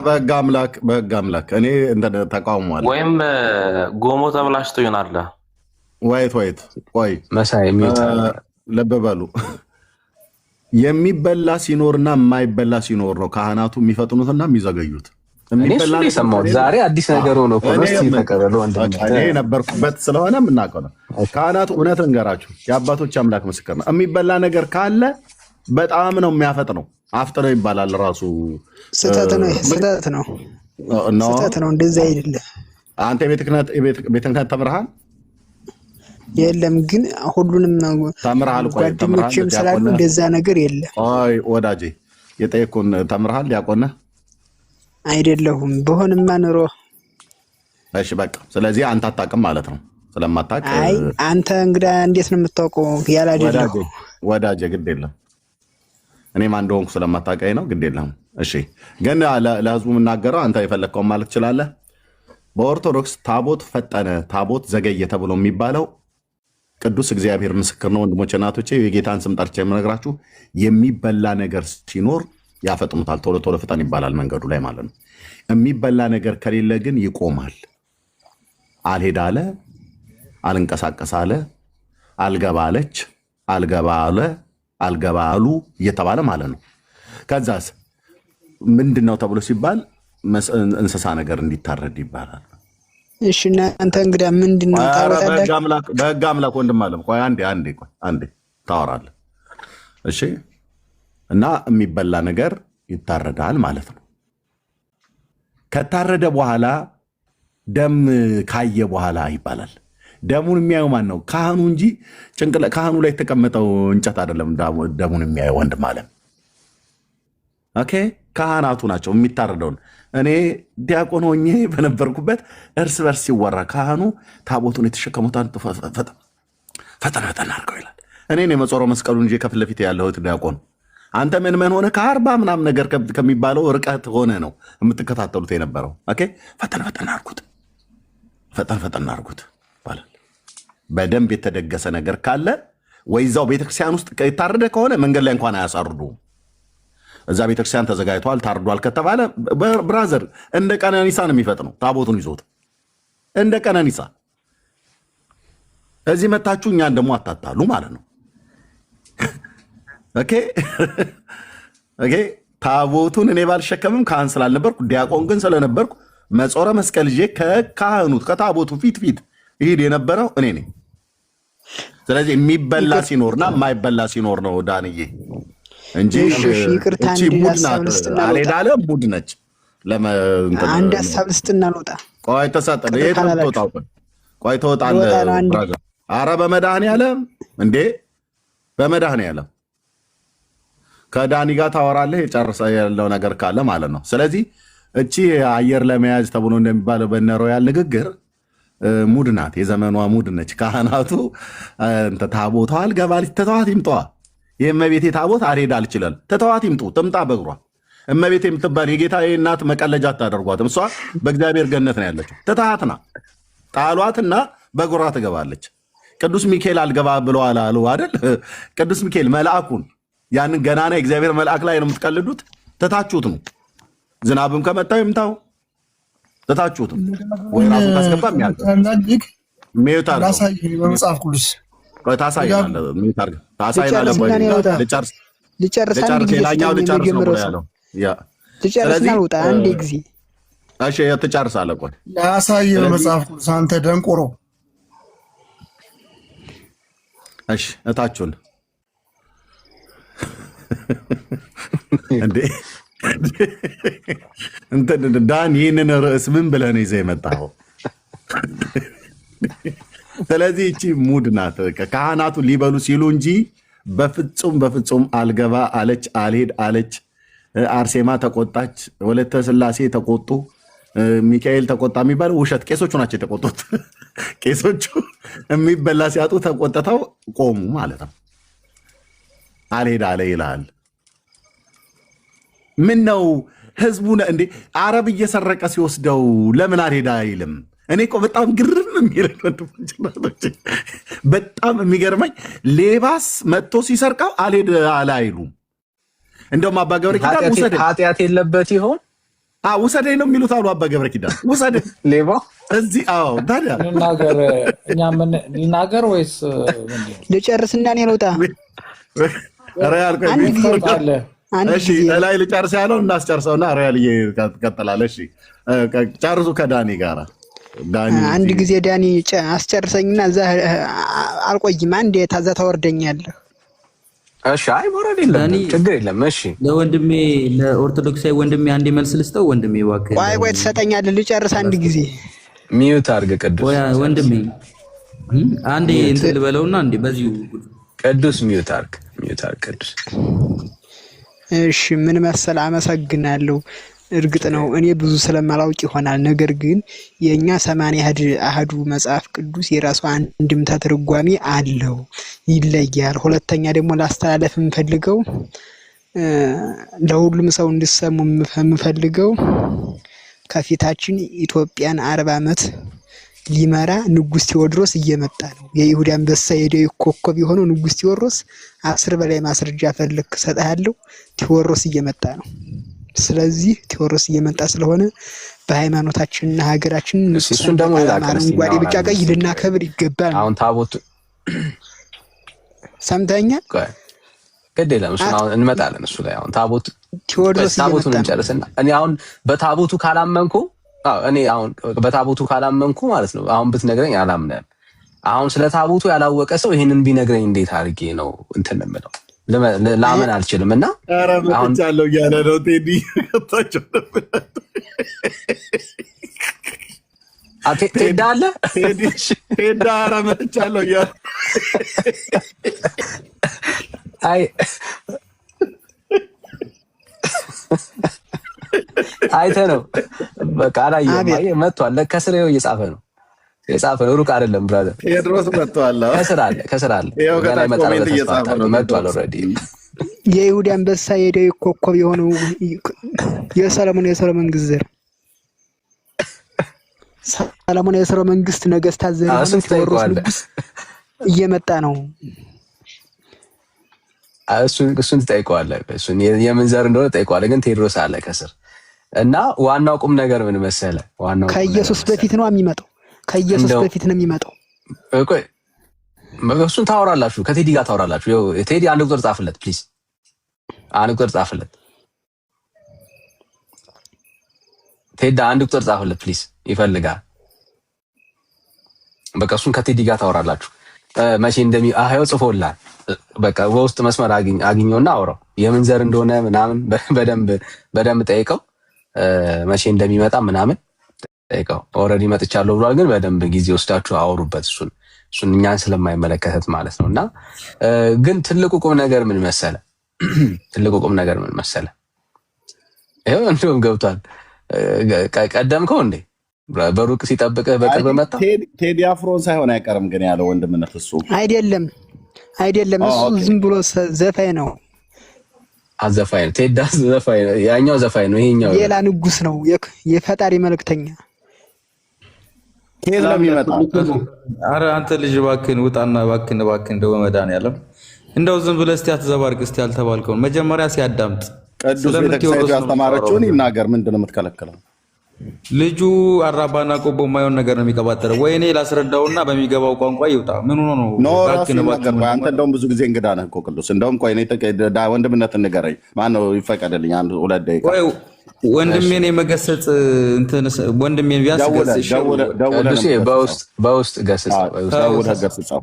በህግ አምላክ እኔ እንደ ተቃውሟል ወይም ጎሞ ተብላሽቶ ይሆናል። ወይት ቆይ መሳይ ልብ በሉ። የሚበላ ሲኖርና የማይበላ ሲኖር ነው ካህናቱ የሚፈጥኑትና የሚዘገዩት። የሚበላ ነው ዛሬ አዲስ ነገር ሆኖ እኔ የነበርኩበት ስለሆነ የምናውቀው ነው። ካህናቱ እውነት እንገራችሁ የአባቶች አምላክ ምስክር ነው። የሚበላ ነገር ካለ በጣም ነው የሚያፈጥነው። አፍጥነው ይባላል ራሱ ስህተት ነው። እንደዚህ አይደለም። አንተ ቤተ ክህነት ተምረሃል? የለም ግን ሁሉንም ተምረሃል? ጓደኞችም ስላሉ እንደዛ ነገር የለም። አይ ወዳጄ የጠየኩህን ተምረሃል? ዲያቆን አይደለሁም። በሆንማ ኑሮ እሺ በቃ ስለዚህ አንተ አታውቅም ማለት ነው። ስለማታውቅ አይ አንተ እንግዳ እንዴት ነው የምታውቀው? ያላደረኩ ወዳጄ ግድ የለም እኔም አንድ ሆንኩ ስለማታውቀኝ ነው። ግድ የለም እሺ። ግን ለህዝቡ የምናገረው አንተ የፈለግከውን ማለት ትችላለህ። በኦርቶዶክስ ታቦት ፈጠነ ታቦት ዘገየ ተብሎ የሚባለው ቅዱስ እግዚአብሔር ምስክር ነው። ወንድሞቼ እናቶቼ የጌታን ስም ጠርቼ የምነግራችሁ የሚበላ ነገር ሲኖር ያፈጥኑታል። ቶሎ ቶሎ ፍጠን ይባላል መንገዱ ላይ ማለት ነው። የሚበላ ነገር ከሌለ ግን ይቆማል። አልሄድ አለ፣ አልንቀሳቀስ አለ፣ አልገባ አለች፣ አልገባ አለ፣ አልገባ አሉ እየተባለ ማለት ነው። ከዛስ ምንድን ነው ተብሎ ሲባል እንስሳ ነገር እንዲታረድ ይባላል። እሺ እናንተ እንግዳ ምንድን ነው ታወጣላችሁ? በህግ አምላክ ወንድም አለም ቆይ አንዴ ታወራለህ። እሺ እና የሚበላ ነገር ይታረዳል ማለት ነው። ከታረደ በኋላ ደም ካየ በኋላ ይባላል። ደሙን የሚያየው ማን ነው? ካህኑ እንጂ ካህኑ ላይ የተቀመጠው እንጨት አይደለም። ደሙን የሚያየው ወንድም አለም ኦኬ፣ ካህናቱ ናቸው የሚታረደውን። እኔ ዲያቆን ሆኜ በነበርኩበት እርስ በርስ ሲወራ ካህኑ ታቦቱን የተሸከሙታን ፈጠን አድርገው ይላል። እኔ የመጾረ መስቀሉን እንጂ ከፊት ለፊት ያለሁት ዲያቆን፣ አንተ ምን ሆነ ከ40 ምናምን ነገር ከሚባለው ርቀት ሆነ ነው የምትከታተሉት የነበረው። ኦኬ ፈጠን አድርጉት ይባላል። በደንብ የተደገሰ ነገር ካለ ወይ እዛው ቤተክርስቲያን ውስጥ የታረደ ከሆነ መንገድ ላይ እንኳን አያሳርዱም። እዛ ቤተክርስቲያን ተዘጋጅቷል ታርዷል ከተባለ ብራዘር እንደ ቀነኒሳ ነው የሚፈጥነው። ታቦቱን ይዞት እንደ ቀነኒሳ እዚህ መታችሁ እኛን ደግሞ አታታሉ ማለት ነው። ኦኬ ታቦቱን እኔ ባልሸከምም ካህን ስላልነበርኩ ዲያቆን ግን ስለነበርኩ መጾረ መስቀል ይዤ ከካህኑ ከታቦቱ ፊት ይሄድ የነበረው እኔ ነኝ። ስለዚህ የሚበላ ሲኖርና የማይበላ ሲኖር ነው ዳንዬ እንጂ እቺ አልሄዳለ ቡድ ነች። አንድ ሀሳብ ልስጥና ልውጣ። ቆይ ተሰጠ ቆይ ትወጣለህ ብራዘር። አረ በመድኃኒዓለም እንዴ በመድኃኒዓለም ከዳኒ ጋር ታወራለህ የጨርሰ ያለው ነገር ካለ ማለት ነው። ስለዚህ እቺ አየር ለመያዝ ተብሎ እንደሚባለው በነሮያል ንግግር ሙድ ናት፣ የዘመኗ ሙድ ነች። ካህናቱ ታቦቷ አልገባል ተተዋት ይምጧ። የእመቤቴ ታቦት አልሄድ አልችላል ተተዋት ይምጡ ትምጣ በእግሯ። እመቤቴ የምትባል የጌታ እናት መቀለጃ አታደርጓትም። እሷ በእግዚአብሔር ገነት ነው ያለችው። ትታሃትና ጣሏትና በእግሯ ትገባለች። ቅዱስ ሚካኤል አልገባ ብለዋል አሉ አይደል? ቅዱስ ሚካኤል መልአኩን ያንን ገናና የእግዚአብሔር መልአክ ላይ ነው የምትቀልዱት። ትታችሁት ነው። ዝናብም ከመጣው ይምታው ትታችሁት ነው። ወይ ራሱ ካስገባ በመጽሐፍ ቅዱስ ትጨርሳለህ። ቆይ ላሳይህ በመጽሐፍ ቅዱስ አንተ ደንቆሮ። እሺ እታችሁን እንዴ ዳን ይህንን ርዕስ ምን ብለህ ነው ይዘህ የመጣኸው? ስለዚህ እቺ ሙድ ናት። ካህናቱ ሊበሉ ሲሉ እንጂ በፍጹም አልገባ አለች፣ አልሄድ አለች። አርሴማ ተቆጣች፣ ወለተ ስላሴ ተቆጡ፣ ሚካኤል ተቆጣ የሚባለው ውሸት። ቄሶቹ ናቸው የተቆጡት። ቄሶቹ የሚበላ ሲያጡ ተቆጥተው ቆሙ ማለት ነው። አልሄድ አለ ይልሃል። ምን ነው ህዝቡ እንዴ አረብ እየሰረቀ ሲወስደው ለምን አልሄድ አይልም? እኔ እኮ በጣም ግርም የሚለኝ ወንድሞች፣ በጣም የሚገርመኝ ሌባስ መጥቶ ሲሰርቀው አልሄድ አለ አይሉም። እንደውም አባ ገብረ ኪዳን ውሰድ ኃጢአት የለበት ይሆን ውሰደኝ ነው የሚሉት አሉ አባ ገብረ ኪዳን። ውሰደኝ ሌባ እዚህ። አዎ ታዲያ ልናገር እኛ ምን ልናገር ወይስ ልጨርስና እኔ ልውጣ? ሪያል እሺ፣ ላይ ልጨርስ ያለው እናስጨርሰውና ሪያል ይቀጥላል። እሺ ጨርሱ ከዳኒ ጋራ። ዳኒ አንድ ጊዜ ዳኒ አስጨርሰኝና እዛ አልቆይም። አንዴ ታዛ ታወርደኛለህ። እሺ አይ ወረድ የለም ችግር የለም። እሺ ለወንድሜ ለኦርቶዶክሳዊ ወንድሜ አንዴ መልስ ልስጠው። ወንድሜ እባክህ ቆይ ትሰጠኛለህ? ልጨርስ አንድ ጊዜ። ሚዩት አድርግ ቅዱስ። ወንድሜ አንዴ እንትን ልበለውና አንዴ በዚሁ ቅዱስ ሚዩት አድርግ ቅዱስ። እሺ ምን መሰል አመሰግናለሁ። እርግጥ ነው እኔ ብዙ ስለማላውቅ ይሆናል። ነገር ግን የኛ 80 አሐዱ መጽሐፍ ቅዱስ የራሱ አንድምታ ትርጓሜ አለው፣ ይለያል። ሁለተኛ ደግሞ ላስተላለፍ የምፈልገው ለሁሉም ሰው እንዲሰሙ የምፈልገው ከፊታችን ኢትዮጵያን 40 ዓመት ሊመራ ንጉስ ቴዎድሮስ እየመጣ ነው። የይሁዳ አንበሳ የዳዊት ኮከብ የሆነው ንጉስ ቴዎድሮስ 10 በላይ ማስረጃ ፈልክ ሰጣለሁ። ቴዎድሮስ እየመጣ ነው። ስለዚህ ቴዎድሮስ እየመጣ ስለሆነ በሃይማኖታችንና ሀገራችን እሱን ደግሞ አረንጓዴ ቢጫ ቀይ ልናከብር ይገባል። አሁን ታቦት ሰምተኛል። ግድ የለም እሱን አሁን እንመጣለን። እሱ ላይ አሁን ታቦቱን እንጨርስና እኔ አሁን በታቦቱ ካላመንኩ ማለት ነው። አሁን ብትነግረኝ አላምነም። አሁን ስለ ታቦቱ ያላወቀ ሰው ይሄንን ቢነግረኝ እንዴት አድርጌ ነው እንትን የምለው? ላመን አልችልም። እና አሁን ያለው ያለ ነው ቴዲ ቴዳ አለ ቴዳ አረመቻለሁ ያ አይ አይተህ ነው በቃ አላየህም። መጥቷል ከስሬው እየጻፈ ነው ሩቅ አይደለም ብራዘር። ቴድሮስ መጥቷል። ከስር አለ ገና ይመጣል። መጥቷል ኦልሬዲ። የይሁዳ አንበሳ የዳዊት ኮከብ የሆነው የሰለሞን ግዘር ሰለሞን የሰለሞን መንግስት ነገስታት ዘር ቴዎድሮስ ንጉስ እየመጣ ነው። እሱን ትጠይቀዋለህ። እሱን የምን ዘር እንደሆነ ትጠይቀዋለህ። ግን ቴዎድሮስ አለ ከስር። እና ዋናው ቁም ነገር ምን መሰለህ? ከኢየሱስ በፊት ነው የሚመጣው። ከኢየሱስ በፊት ነው የሚመጣው። ቆይ እሱን ታወራላችሁ፣ ከቴዲ ጋር ታወራላችሁ። ቴዲ አንድ ቁጥር ጻፍለት ፕሊዝ፣ አንድ ቁጥር ጻፍለት። ቴዲ አንድ ቁጥር ጻፍለት ፕሊዝ፣ ይፈልጋል። በቃ እሱን ከቴዲ ጋር ታወራላችሁ። መቼ አህዮ ጽፎላል። በቃ በውስጥ መስመር አግኘውና አውራው። የምን ዘር እንደሆነ ምናምን በደንብ ጠይቀው። መቼ እንደሚመጣ ምናምን ጠይቀው። ኦልሬዲ መጥቻለሁ ብሏል፣ ግን በደንብ ጊዜ ወስዳችሁ አወሩበት። እሱን እኛን ስለማይመለከተት ማለት ነው። እና ግን ትልቁ ቁም ነገር ምን መሰለ? ይኸው እንደውም ገብቷል። ቀደምከው እንዴ? በሩቅ ሲጠብቅህ በቅርብ መጣ። ቴዲ አፍሮን ሳይሆን አይቀርም ግን ያለው ወንድምነት እሱ አይደለም። እሱ ዝም ብሎ ዘፋኝ ነው። ዘፋኝ ነው። ቴዲ ዘፋኝ ነው። ያኛው ዘፋኝ ነው። ይሄኛው ሌላ ንጉስ ነው፣ የፈጣሪ መልእክተኛ። ኬዝ ነው የሚመጣው። ኧረ አንተ ልጅ እባክህን ውጣና እባክህን እንደው በመድኃኒዓለም እንደው ዝም ብለህ እስቲ አትዘባርቅ። እስቲ ያልተባልከውን መጀመሪያ ሲያዳምጥ ቅዱስ ቤተክርስቲያን ያስተማረችውን ይናገር። ምንድን ነው የምትከለክለው? ልጁ አራባና ቆቦ የማይሆን ነገር ነው የሚቀባጠረው። ወይ እኔ ላስረዳውና በሚገባው ቋንቋ ይውጣ። ምን ሆኖ ነው? አንተ እንደውም ብዙ ጊዜ እንግዳ ነህ እኮ ቅዱስ። እንደውም ቆይ ወንድምነት ንገረኝ። ማነው ይፈቀድልኝ? አንድ 2 ደቂቃ ወንድሜን የመገሰጽ ወንድሜን ቢያንስ በውስጥ ገስጸው።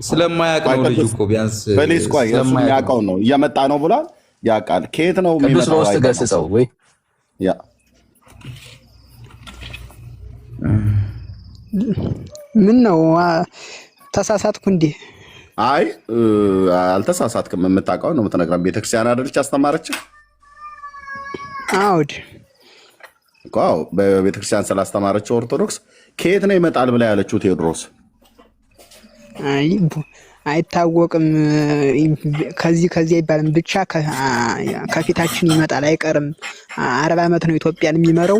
ስለማያውቅ ነው ልጁ እኮ ቢያንስ በሌስ ቆይ እሱ የሚያውቀው ነው እየመጣ ነው ብሏል። ያውቃል። ከየት ነው ቅዱስ በውስጥ ገስጸው ወይ ያ ምን ነው ተሳሳትኩ እንዴ? አይ አልተሳሳትክም። የምታውቀው ነው የምትነግረን። ቤተክርስቲያን አይደለች አስተማረች? አውድ እኮ በቤተክርስቲያን ስላስተማረች ኦርቶዶክስ ከየት ነው ይመጣል ብላ ያለችው ቴዎድሮስ? አይ አይታወቅም። ከዚህ አይባልም። ብቻ ከፊታችን ይመጣል አይቀርም። 40 ዓመት ነው ኢትዮጵያን የሚመራው።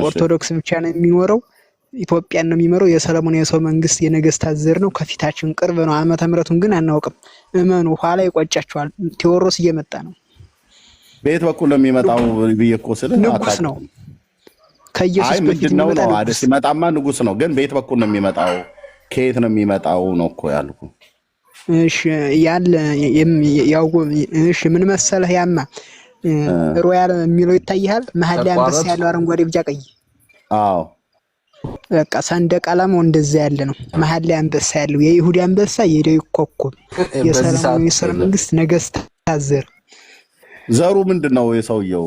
ኦርቶዶክስ ብቻ ነው የሚኖረው። ኢትዮጵያን ነው የሚመራው። የሰለሞን የሰው መንግስት የነገስታት ዘር ነው። ከፊታችን ቅርብ ነው። ዓመተ ምሕረቱን ግን አናውቅም። እመኑ፣ ኋላ ይቆጫቸዋል። ቴዎድሮስ እየመጣ ነው። በየት በኩል ነው የሚመጣው ብዬ እኮ ስለ ንጉስ ነው። ከኢየሱስ በፊት ነው የሚመጣ ነው አይደል? ሲመጣማ ንጉስ ነው። ግን በየት በኩል ነው የሚመጣው? ከየት ነው የሚመጣው ነው እኮ ያልኩ። እሺ ያለ ያው እሺ ምን መሰለህ ያማ ሮያል የሚለው ይታያል። መሀል ላይ አንበሳ ያለው አረንጓዴ፣ ቢጫ፣ ቀይ። አዎ በቃ ሰንደቅ ዓላማው እንደዛ ያለ ነው። መሀል ላይ አንበሳ ያለው የይሁዳ አንበሳ፣ የዳዊት ኮከብ፣ የሰለሞን የእስራኤል መንግስት ነገስታት ዘር። ዘሩ ምንድነው? የሰውየው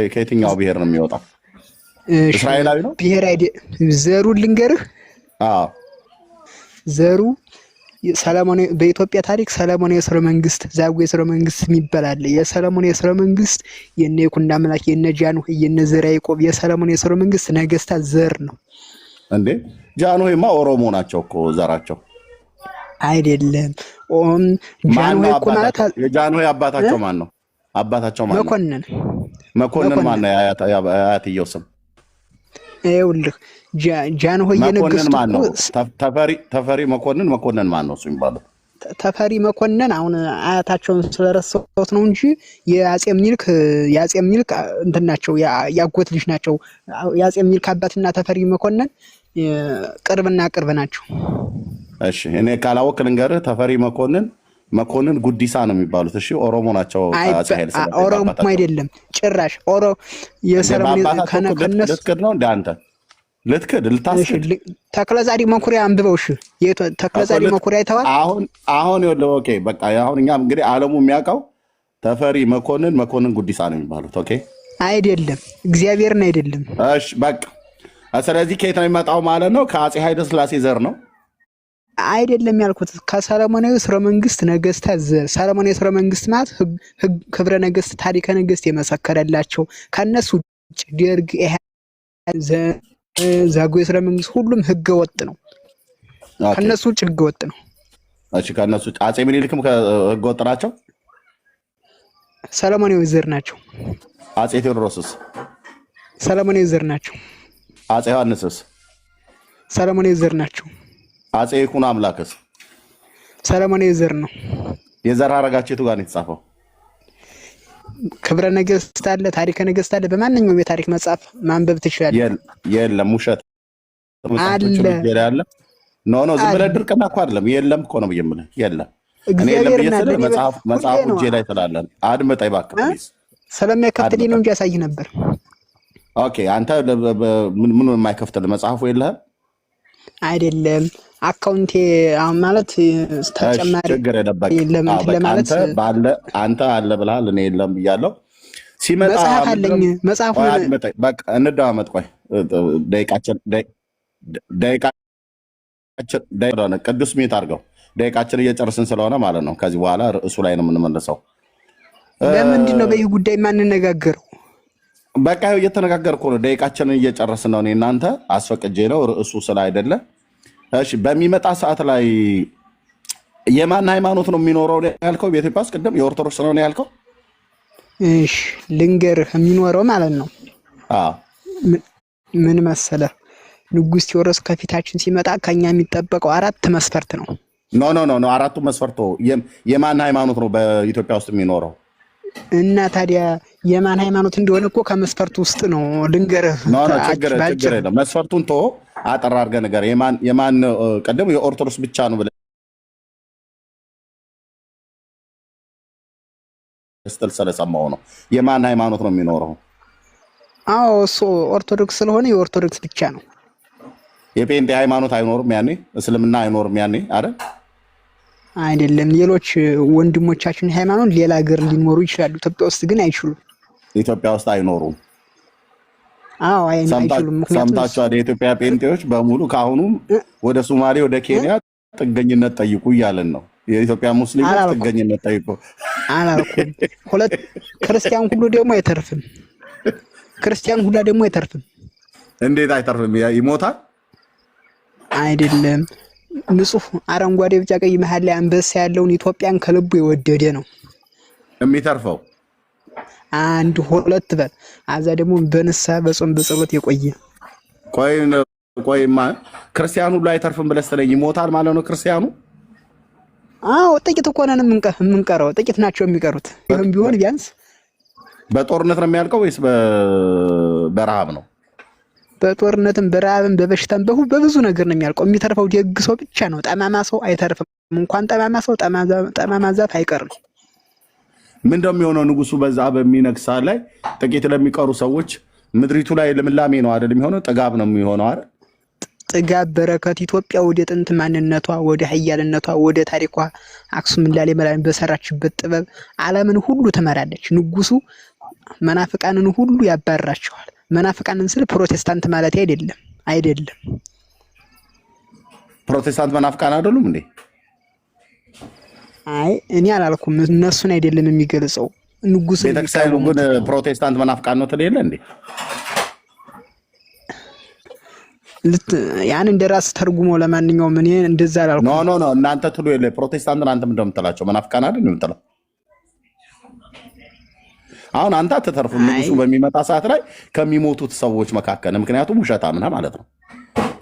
ከየትኛው ብሔር ነው የሚወጣው? እስራኤላዊ ነው? ብሔር ዘሩን ልንገርህ። አዎ ዘሩ ሰለሞን በኢትዮጵያ ታሪክ ሰለሞን የእስራኤል መንግስት፣ ዛጉዌ የእስራኤል መንግስት የሚባል አለ። የሰለሞን የእስራኤል መንግስት የነ ይኩኖ አምላክ፣ የነ ጃንሆይ፣ የነ ዘርዓ ያዕቆብ የሰለሞን የእስራኤል መንግስት ነገስታት ዘር ነው እንዴ? ጃንሆይማ ኦሮሞ ናቸው እኮ ዘራቸው አይደለም። ጃንሆይ እኮ ማለት የጃንሆይ አባታቸው ማን ነው? አባታቸው ማን ነው? መኮንን ማን ነው? አያትየው ስም ይኸውልህ ጃንሆይ የነገስቱ ማን ነው? ተፈሪ መኮንን ማን ነው እሱ የሚባለው? ተፈሪ መኮንን አሁን አያታቸውን ስለረሳሁት ነው እንጂ የአጼ ምኒልክ እንትን ናቸው፣ ያጎት ልጅ ናቸው። የአጼ ምኒልክ አባትና ተፈሪ መኮንን ቅርብና ቅርብ ናቸው። እሺ እኔ ካላወቅ ልንገርህ፣ ተፈሪ መኮንን ጉዲሳ ነው የሚባሉት። እሺ ኦሮሞ ናቸው። አጼ ኃይለ ሥላሴ ኦሮሞ አይደለም ጭራሽ። የሰለሞን ከነሱ ልትክድ ነው እንደ አንተ ልታስክድ። ተክለጻዲቅ መኩሪያ አንብበው። እሺ ተክለጻዲቅ መኩሪያ አይተዋል። አሁን ይኸውልህ፣ ኦኬ በቃ አሁን እኛ እንግዲህ ዓለሙ የሚያውቀው ተፈሪ መኮንን ጉዲሳ ነው የሚባሉት። ኦኬ አይደለም፣ እግዚአብሔርን አይደለም። እሺ በቃ ስለዚህ ከየት ነው የሚመጣው ማለት ነው? ከአጼ ኃይለ ሥላሴ ዘር ነው አይደለም ያልኩት፣ ከሰለሞናዊ ስርወ መንግስት ነገስታት ዘር። ሰለሞናዊ ስርወ መንግስት ማለት ክብረ ነገስት፣ ታሪከ ነገስት የመሰከረላቸው ከነሱ ውጭ ደርግ፣ ዛጉዌ ስርወ መንግስት ሁሉም ህገ ወጥ ነው። ከነሱ ውጭ ህገ ወጥ ነው። እሺ ከነሱ ውጭ አጼ ምኒልክም ህገ ወጥ ናቸው። ሰለሞናዊ ዘር ናቸው። አጼ ቴዎድሮስስ ሰለሞናዊ ዘር ናቸው። አጼ ዮሐንስስ ሰለሞናዊ ዘር ናቸው። አጼ ይኩኖ አምላክስ ሰለሞናዊ ዘር ነው። የዘር ሐረጋቸው የቱ ጋር ነው የተጻፈው? ክብረ ነገስት አለ፣ ታሪከ ነገስት አለ። በማንኛውም የታሪክ መጽሐፍ ማንበብ ትችላለህ። የለም ውሸት አለ። ኖ ዝም ብለህ ድርቅና እኮ አይደለም። የለም እኮ ነው የምልህ። የለም እኔ የለም ብዬሽ መጽሐፉ እጄ ላይ ስላለ አድምጠኝ እባክህ ፕሊዝ። ስለሚያከፍትልኝ ነው እንጂ ያሳይ ነበር። ኦኬ አንተ ምን የማይከፍትልህ መጽሐፉ የለህም? አይደለም አካውንቴ አሁን ማለት ተጨማሪ ችግር ለማለት አንተ አለ ብለሃል፣ እኔ የለም ብያለሁ። ሲመጣ መጽሐፍ አለኝ። መጽሐፉ በቃ እንደማመጥ ቆይ ደቂቃችን ቅዱስ ሚት አድርገው ደቂቃችን እየጨርስን ስለሆነ ማለት ነው። ከዚህ በኋላ ርዕሱ ላይ ነው የምንመለሰው። ለምንድን ነው በይህ ጉዳይ የማንነጋገረው? በቃ እየተነጋገርኩ ነው። ደቂቃችንን እየጨረስን ነው። እኔ እናንተ አስፈቅጄ ነው ርዕሱ ስለ አይደለ። እሺ በሚመጣ ሰዓት ላይ የማን ሃይማኖት ነው የሚኖረው ያልከው? በኢትዮጵያ ውስጥ ቅድም የኦርቶዶክስ ነው ያልከው? እሺ ልንገርህ፣ የሚኖረው ማለት ነው ምን መሰለህ፣ ንጉስ ቴዎድሮስ ከፊታችን ሲመጣ ከኛ የሚጠበቀው 4 መስፈርት ነው። ኖ አራቱ መስፈርቶ የማን ሃይማኖት ነው በኢትዮጵያ ውስጥ የሚኖረው? እና ታዲያ የማን ሃይማኖት እንደሆነ እኮ ከመስፈርቱ ውስጥ ነው ልንገርህ። ችግር የለም መስፈርቱን ተወው፣ አጠር አድርገህ ነገር የማን ቀደም የኦርቶዶክስ ብቻ ነው ብለህ ስትል ስለሰማሁ ነው። የማን ሃይማኖት ነው የሚኖረው? አዎ እሱ ኦርቶዶክስ ስለሆነ የኦርቶዶክስ ብቻ ነው። የጴንጤ ሃይማኖት አይኖርም ያኔ? እስልምና አይኖርም ያኔ አይደል? አይደለም። ሌሎች ወንድሞቻችን ሃይማኖት ሌላ ሀገር ሊኖሩ ይችላሉ። ኢትዮጵያ ውስጥ ግን አይችሉም። ኢትዮጵያ ውስጥ አይኖሩም። አዎ አይችሉም። ሰምታችኋል? የኢትዮጵያ ጴንጤዎች በሙሉ ከአሁኑ ወደ ሶማሌ፣ ወደ ኬንያ ጥገኝነት ጠይቁ እያለን ነው። የኢትዮጵያ ሙስሊሞች ጥገኝነት ጠይቁ አላልኩም። ክርስቲያን ሁሉ ደግሞ አይተርፍም። ክርስቲያን ሁላ ደግሞ አይተርፍም። እንዴት አይተርፍም? ይሞታል። አይደለም ንጹህ አረንጓዴ፣ ቢጫ፣ ቀይ መሀል ላይ አንበሳ ያለውን ኢትዮጵያን ከልቡ የወደደ ነው የሚተርፈው። 1 2 በል አዛ ደግሞ በንስሐ በጾም በጸሎት የቆየ ቆይ ቆይማ ክርስቲያኑ ሁሉ አይተርፍም ብለህ ስትለኝ ይሞታል ማለት ነው ክርስቲያኑ? አዎ ጥቂት እኮ ነን የምንቀረው፣ ጥቂት ናቸው የሚቀሩት። ይሄም ቢሆን ቢያንስ በጦርነት ነው የሚያልቀው ወይስ በረሃብ ነው? በጦርነትም በረሃብም በበሽታም በብዙ ነገር ነው የሚያልቀው። የሚተርፈው ደግ ሰው ብቻ ነው። ጠማማ ሰው አይተርፍም። እንኳን ጠማማ ሰው ጠማማ ዛፍ አይቀርም። ምን እንደሚሆነው ንጉሱ በዛ በሚነግሳ ላይ ጥቂት ለሚቀሩ ሰዎች ምድሪቱ ላይ ልምላሜ ነው አይደል የሚሆነው? ጥጋብ ነው የሚሆነው አይደል? ጥጋብ፣ በረከት። ኢትዮጵያ ወደ ጥንት ማንነቷ፣ ወደ ኃያልነቷ፣ ወደ ታሪኳ አክሱም ላሊበላን በሰራችበት ጥበብ ዓለምን ሁሉ ትመራለች። ንጉሱ መናፍቃንን ሁሉ ያባርራቸዋል። መናፍቃንን ስል ፕሮቴስታንት ማለት አይደለም። ፕሮቴስታንት መናፍቃን አይደሉም እንዴ? አይ እኔ አላልኩም። እነሱን አይደለም የሚገልጸው ንጉስ። ቤተክርስቲያኑ ግን ፕሮቴስታንት መናፍቃን ነው ትለለ እንዴ? ያን እንደራስ ተርጉሞ ለማንኛውም እኔ እንደዛ አላልኩም። ኖ እናንተ ትሉ የለ ፕሮቴስታንት አንተ ምንድነው የምትላቸው? መናፍቃን አይደል የምትለው? አሁን አንተ አትተርፍም። ንጉሱ በሚመጣ ሰዓት ላይ ከሚሞቱት ሰዎች መካከል፣ ምክንያቱም ውሸታም ነህ ማለት ነው።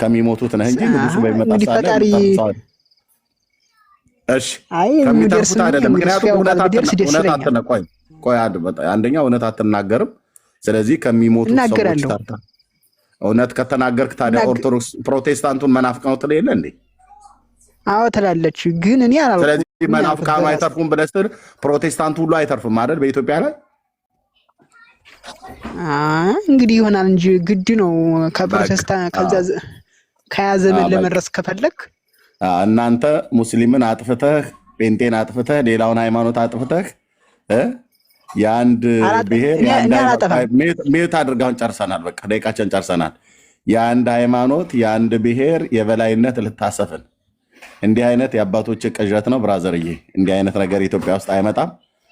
ከሚሞቱት ነህ እንጂ ንጉሱ በሚመጣ ሰዓት ላይ እሺ ከሚተርፉት አይደለም። ምክንያቱም አንደኛ እውነት አትናገርም። ስለዚህ ከሚሞቱት ሰዎች ታርታ እውነት ከተናገርክ ታዲያ ኦርቶዶክስ ፕሮቴስታንቱን መናፍቅ ነው ትል የለ እንዴ? አዎ ትላለች፣ ግን እኔ አላልኩም። ስለዚህ መናፍቃኑ አይተርፉም ብለህ ስትል ፕሮቴስታንቱ ሁሉ አይተርፍም አይደል በኢትዮጵያ ላይ? እንግዲህ ይሆናል እንጂ ግድ ነው። ከፕሮቴስታንት ከያ ዘመን ለመድረስ ከፈለክ እናንተ ሙስሊምን አጥፍተህ ጴንጤን አጥፍተህ ሌላውን ሃይማኖት አጥፍተህ የአንድ ብሔር ሜት አድርጋውን ጨርሰናል። በቃ ደቂቃችን ጨርሰናል። የአንድ ሃይማኖት የአንድ ብሔር የበላይነት ልታሰፍን እንዲህ አይነት የአባቶች ቅዠት ነው ብራዘርዬ። እንዲህ አይነት ነገር ኢትዮጵያ ውስጥ አይመጣም።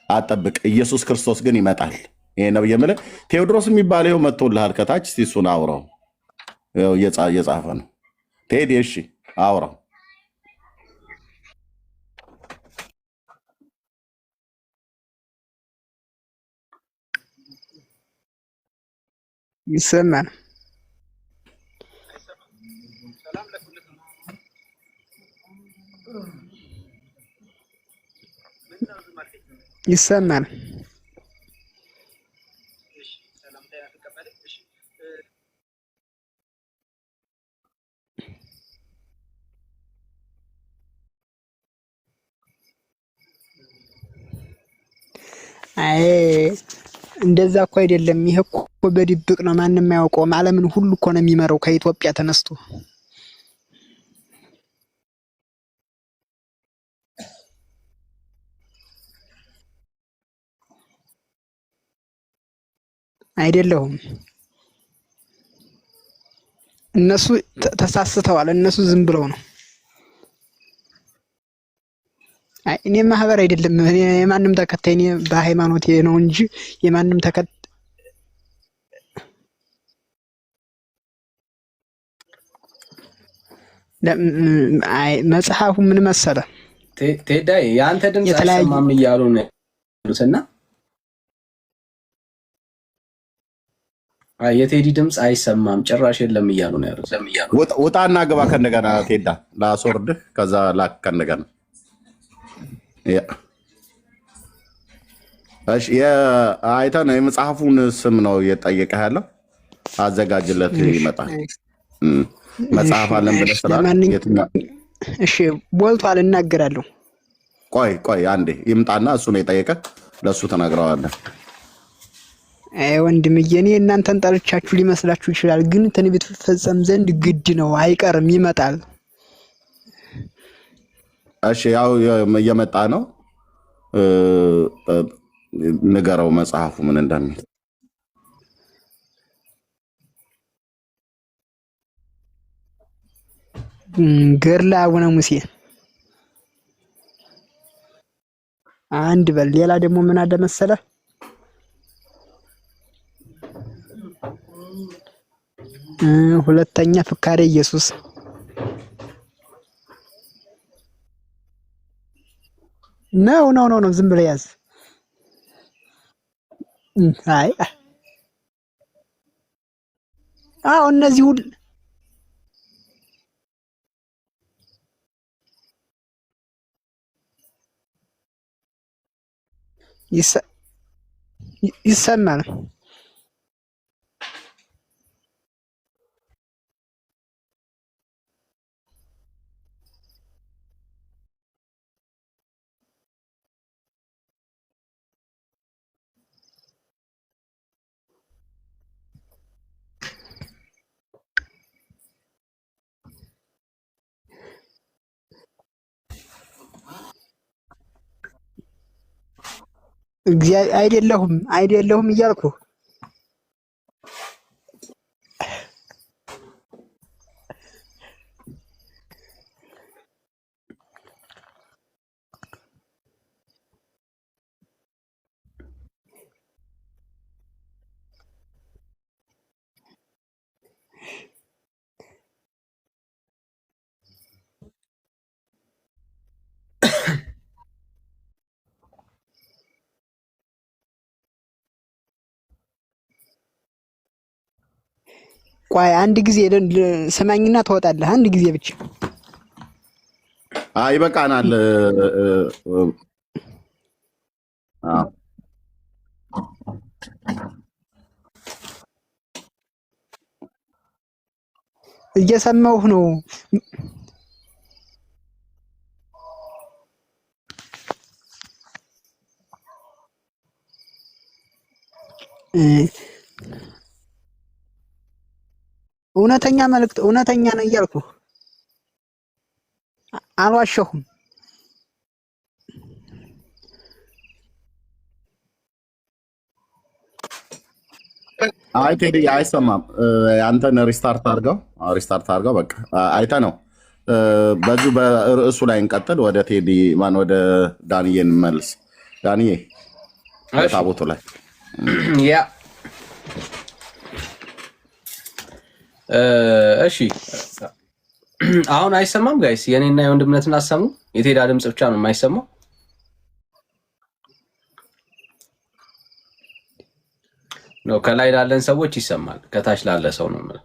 አጠብቅ። ኢየሱስ ክርስቶስ ግን ይመጣል። ይሄ ነው የምልህ። ቴዎድሮስ የሚባለው ይኸው መጥቶልሃል ከታች። እስኪ እሱን አውራው። እየጻፈ ነው ቴዲ። እሺ አውራው። ይሰማል። ይሰማል። አይ እንደዛ እኮ አይደለም። ይሄ እኮ በድብቅ ነው፣ ማንም አያውቀውም። ዓለምን ሁሉ እኮ ነው የሚመራው ከኢትዮጵያ ተነስቶ። አይደለሁም። እነሱ ተሳስተዋል። እነሱ ዝም ብለው ነው። እኔ ማህበር አይደለም፣ እኔ የማንም ተከታይ፣ እኔ በሃይማኖቴ ነው እንጂ የማንም ተከታይ። መጽሐፉ ምን መሰለ ቴዳይ የአንተ ድምፅ አይሰማም እያሉ ነው ያሉትና የቴዲ ድምፅ አይሰማም ጭራሽ የለም እያሉ ነው ያሉት። ውጣና ግባ ከእንደገና ቴዳ ላስወርድህ፣ ከዛ ላክ ከእንደገና። አይተህ ነው የመጽሐፉን ስም ነው እየጠየቀህ ያለው። አዘጋጅለት ይመጣል። መጽሐፍ አለን ብለህ ስላለ እሺ ቦልቷል፣ እናገራለሁ። ቆይ አንዴ ይምጣና እሱ ነው የጠየቀህ፣ ለእሱ ተናግረዋለን። ወንድምዬ እኔ እናንተን ጠርቻችሁ ሊመስላችሁ ይችላል፣ ግን ትንቢቱ ይፈጸም ዘንድ ግድ ነው፣ አይቀርም፣ ይመጣል። እሺ ያው እየመጣ ነው። ንገረው መጽሐፉ ምን እንደሚል። ገድለ አቡነ ሙሴ አንድ በል። ሌላ ደግሞ ምን አለ መሰለህ? ሁለተኛ ፍካሬ ኢየሱስ ነው። ዝም ብለህ ያዝ። አይ አዎ እነዚህ ሁሉ ይሰማል። አይደለሁም እያልኩ ቆይ አንድ ጊዜ ስማኝና ትወጣለህ። አንድ ጊዜ ብቻ ይበቃናል። እየሰማሁህ ነው። እውነተኛ መልእክት እውነተኛ ነው እያልኩ አልዋሸሁም። አይ ቴዲ አይሰማም። አንተን ሪስታርት አድርገው በቃ አይተህ ነው። በዚሁ በርዕሱ ላይ እንቀጥል። ወደ ቴዲ ወደ ዳንዬ እንመልስ። ዳንዬ ታቦቱ ላይ ያ እሺ አሁን አይሰማም ጋይስ? የኔና የወንድምነትን አሰሙ። የቴዳ ድምጽ ብቻ ነው የማይሰማው። ነው ከላይ ላለን ሰዎች ይሰማል፣ ከታች ላለ ሰው ነው ማለት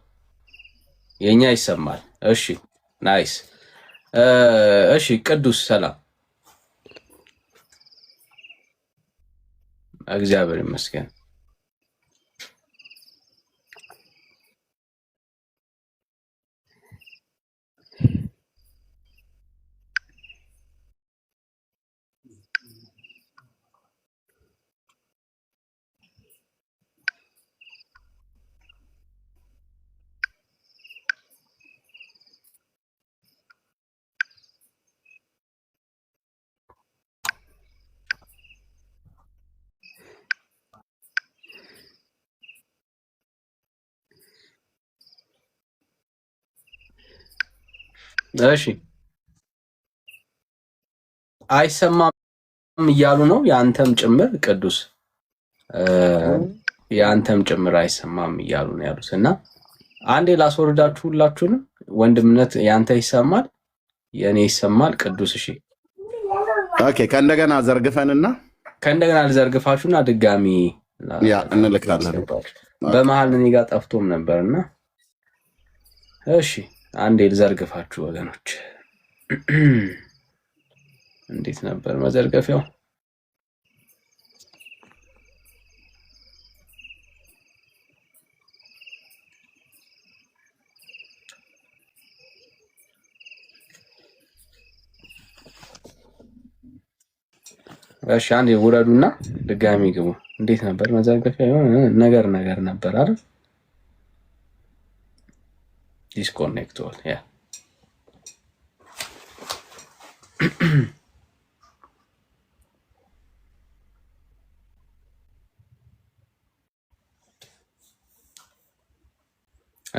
የኛ ይሰማል። እሺ ናይስ። እሺ ቅዱስ ሰላም፣ እግዚአብሔር ይመስገን። እሺ አይሰማም እያሉ ነው ያንተም ጭምር ቅዱስ፣ ያንተም ጭምር አይሰማም እያሉ ነው ያሉት። እና አንዴ ላስወርዳችሁ ሁላችሁንም። ወንድምነት ያንተ ይሰማል፣ የኔ ይሰማል። ቅዱስ እሺ ኦኬ። ከእንደገና ዘርግፈንና ከእንደገና ልዘርግፋችሁና ድጋሚ እንልካለን። በመሀል እኔ ጋር ጠፍቶም ነበርና እሺ አንዴ ልዘርግፋችሁ ወገኖች። እንዴት ነበር መዘርገፊያው? እሺ አንዴ ውረዱና ድጋሚ ግቡ። እንዴት ነበር መዘርገፊያ? የሆነ ነገር ነበር አይደል? ዲስኮኔክት ሆነ ያ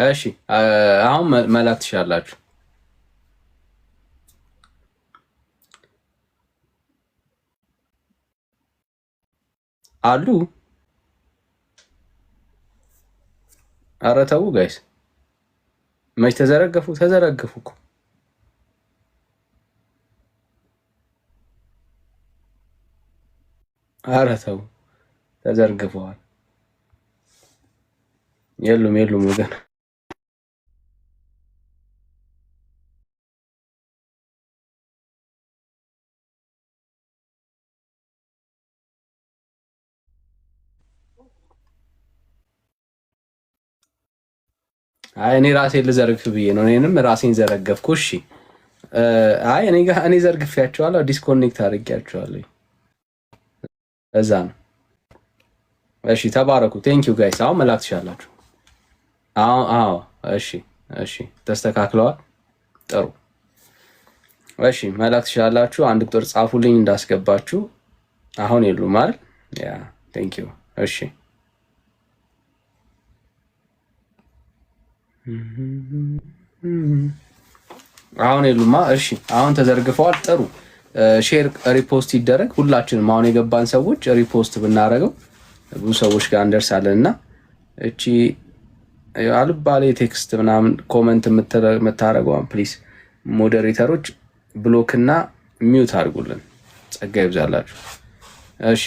እሺ አሁን መላክ ትችላላችሁ። አሉ ኧረ ተው ጋይስ፣ መች ተዘረገፉ እኮ። ኧረ ተው ተዘርግፈዋል። የሉም ወገን አይ እኔ ራሴን ልዘርግፍ ብዬ ነው። እኔንም ራሴን ዘረገፍኩ። እሺ አይ እኔ ዘርግፌያቸዋለሁ፣ ዲስኮኔክት አድርጌያቸዋለሁ። እዛ ነው። እሺ ተባረኩ። ቴንክ ዩ ጋይስ። አሁን መላክ ትችላላችሁ። አዎ እሺ ተስተካክለዋል። ጥሩ እሺ መላክ ትችላላችሁ። አንድ ቁጥር ጻፉልኝ እንዳስገባችሁ። አሁን የሉም አይደል? ያ ቴንክ ዩ። እሺ አሁን የሉማ። እሺ አሁን ተዘርግፈዋል። ጥሩ ሼር ሪፖስት ይደረግ። ሁላችንም አሁን የገባን ሰዎች ሪፖስት ብናደርገው ብዙ ሰዎች ጋር እንደርሳለን እና እቺ አልባሌ ቴክስት ምናምን ኮመንት የምታደርገዋን ፕሊዝ ሞዴሬተሮች ብሎክ እና ሚዩት አድርጉልን። ጸጋ ይብዛላችሁ። እሺ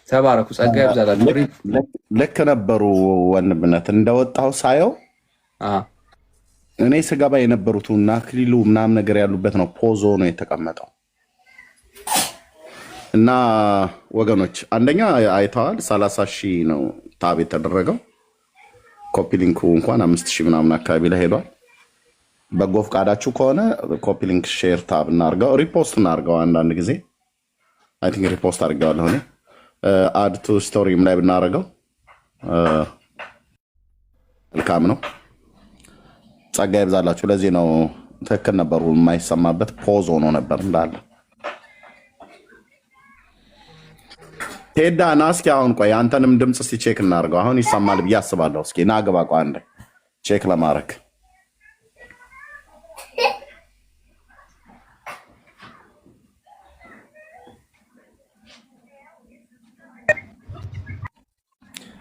ተባረኩ። ጸጋ ይብዛላችሁ። ልክ ነበሩ ወንድምነት እንደወጣው ሳየው እኔ ስገባ የነበሩትና አክሊሉ ምናምን ነገር ያሉበት ነው ፖዞ ነው የተቀመጠው። እና ወገኖች አንደኛ አይተዋል 30 ሺህ ነው ታብ የተደረገው። ኮፒ ሊንኩ እንኳን 5000 ምናምን አካባቢ ላይ ሄዷል። በጎ ፈቃዳችሁ ከሆነ ኮፒ ሊንክ ሼር ታብ እናርገው፣ ሪፖስት እናርገው። አንዳንድ ጊዜ አይ ቲንክ ሪፖስት አድርገዋለሁ እኔ አድ ቱ ስቶሪም ላይ ብናረገው መልካም ነው። ጸጋ ይብዛላችሁ። ለዚህ ነው ትክክል ነበሩ። የማይሰማበት ፖዝ ሆኖ ነበር እንዳለ። ቴዳ ና እስኪ አሁን ቆይ አንተንም ድምፅ እስኪ ቼክ እናድርገው። አሁን ይሰማል ብዬ አስባለሁ። እስኪ ና ግባ ቆይ አንዴ ቼክ ለማድረግ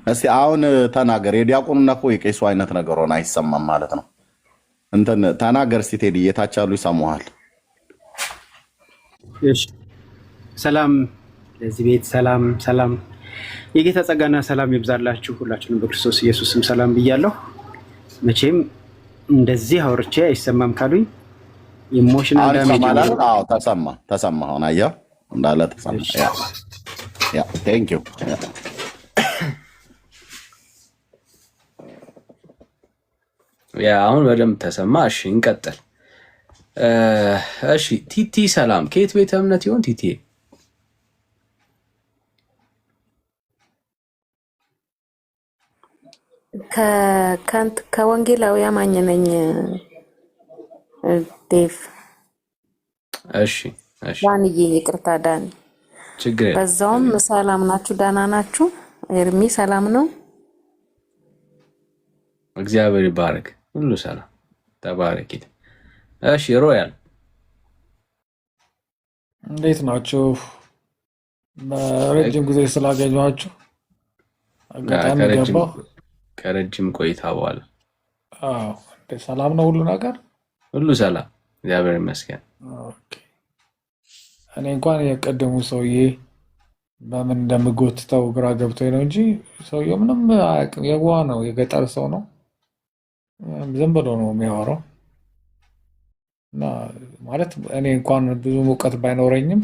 እስኪ አሁን ተናገር። የዲያቆኑና እኮ የቄሱ አይነት ነገር ሆነ አይሰማም ማለት ነው። እንትን ተናገር እስኪ ቴዲ፣ የታች ያሉ ይሰሙሃል። ሰላም ለዚህ ቤት ሰላም የጌታ ጸጋና ሰላም ይብዛላችሁ። ሁላችንም በክርስቶስ ኢየሱስም ሰላም ብያለሁ። መቼም እንደዚህ አውርቼ አይሰማም ካሉኝ ኢሞሽናል ዳሜጅ ነው። አዎ ተሰማ ሆነ አያ እንዳለ ተሰማ። ያ ቴንክ ዩ። ያ አሁን በደንብ ተሰማ። እሺ እንቀጥል። እሺ ቲቲ ሰላም። ከየት ቤተ እምነት ይሆን ቲቲ? ከወንጌላዊ አማኝ ነኝ ዴቭ። እሺ ዳንዬ፣ ይቅርታ ዳን። ችግር የለም። በዛውም ሰላም ናችሁ? ደህና ናችሁ? ኤርሚ ሰላም ነው? እግዚአብሔር ይባረክ። ሁሉ ሰላም ተባረክ። እሺ ሮያል እንዴት ናችሁ? ረጅም ጊዜ ስላገኘኋችሁ አጋጣሚ ገባሁ። ከረጅም ቆይታ በኋላ ሰላም ነው? ሁሉ ነገር ሁሉ ሰላም እግዚአብሔር ይመስገን። እኔ እንኳን የቀደሙ ሰውዬ በምን እንደምጎትተው ግራ ገብቶኝ ነው እንጂ ሰውዬው ምንም አያውቅም። የዋህ ነው፣ የገጠር ሰው ነው። ዝም ብሎ ነው የሚያወራው እና ማለት እኔ እንኳን ብዙ እውቀት ባይኖረኝም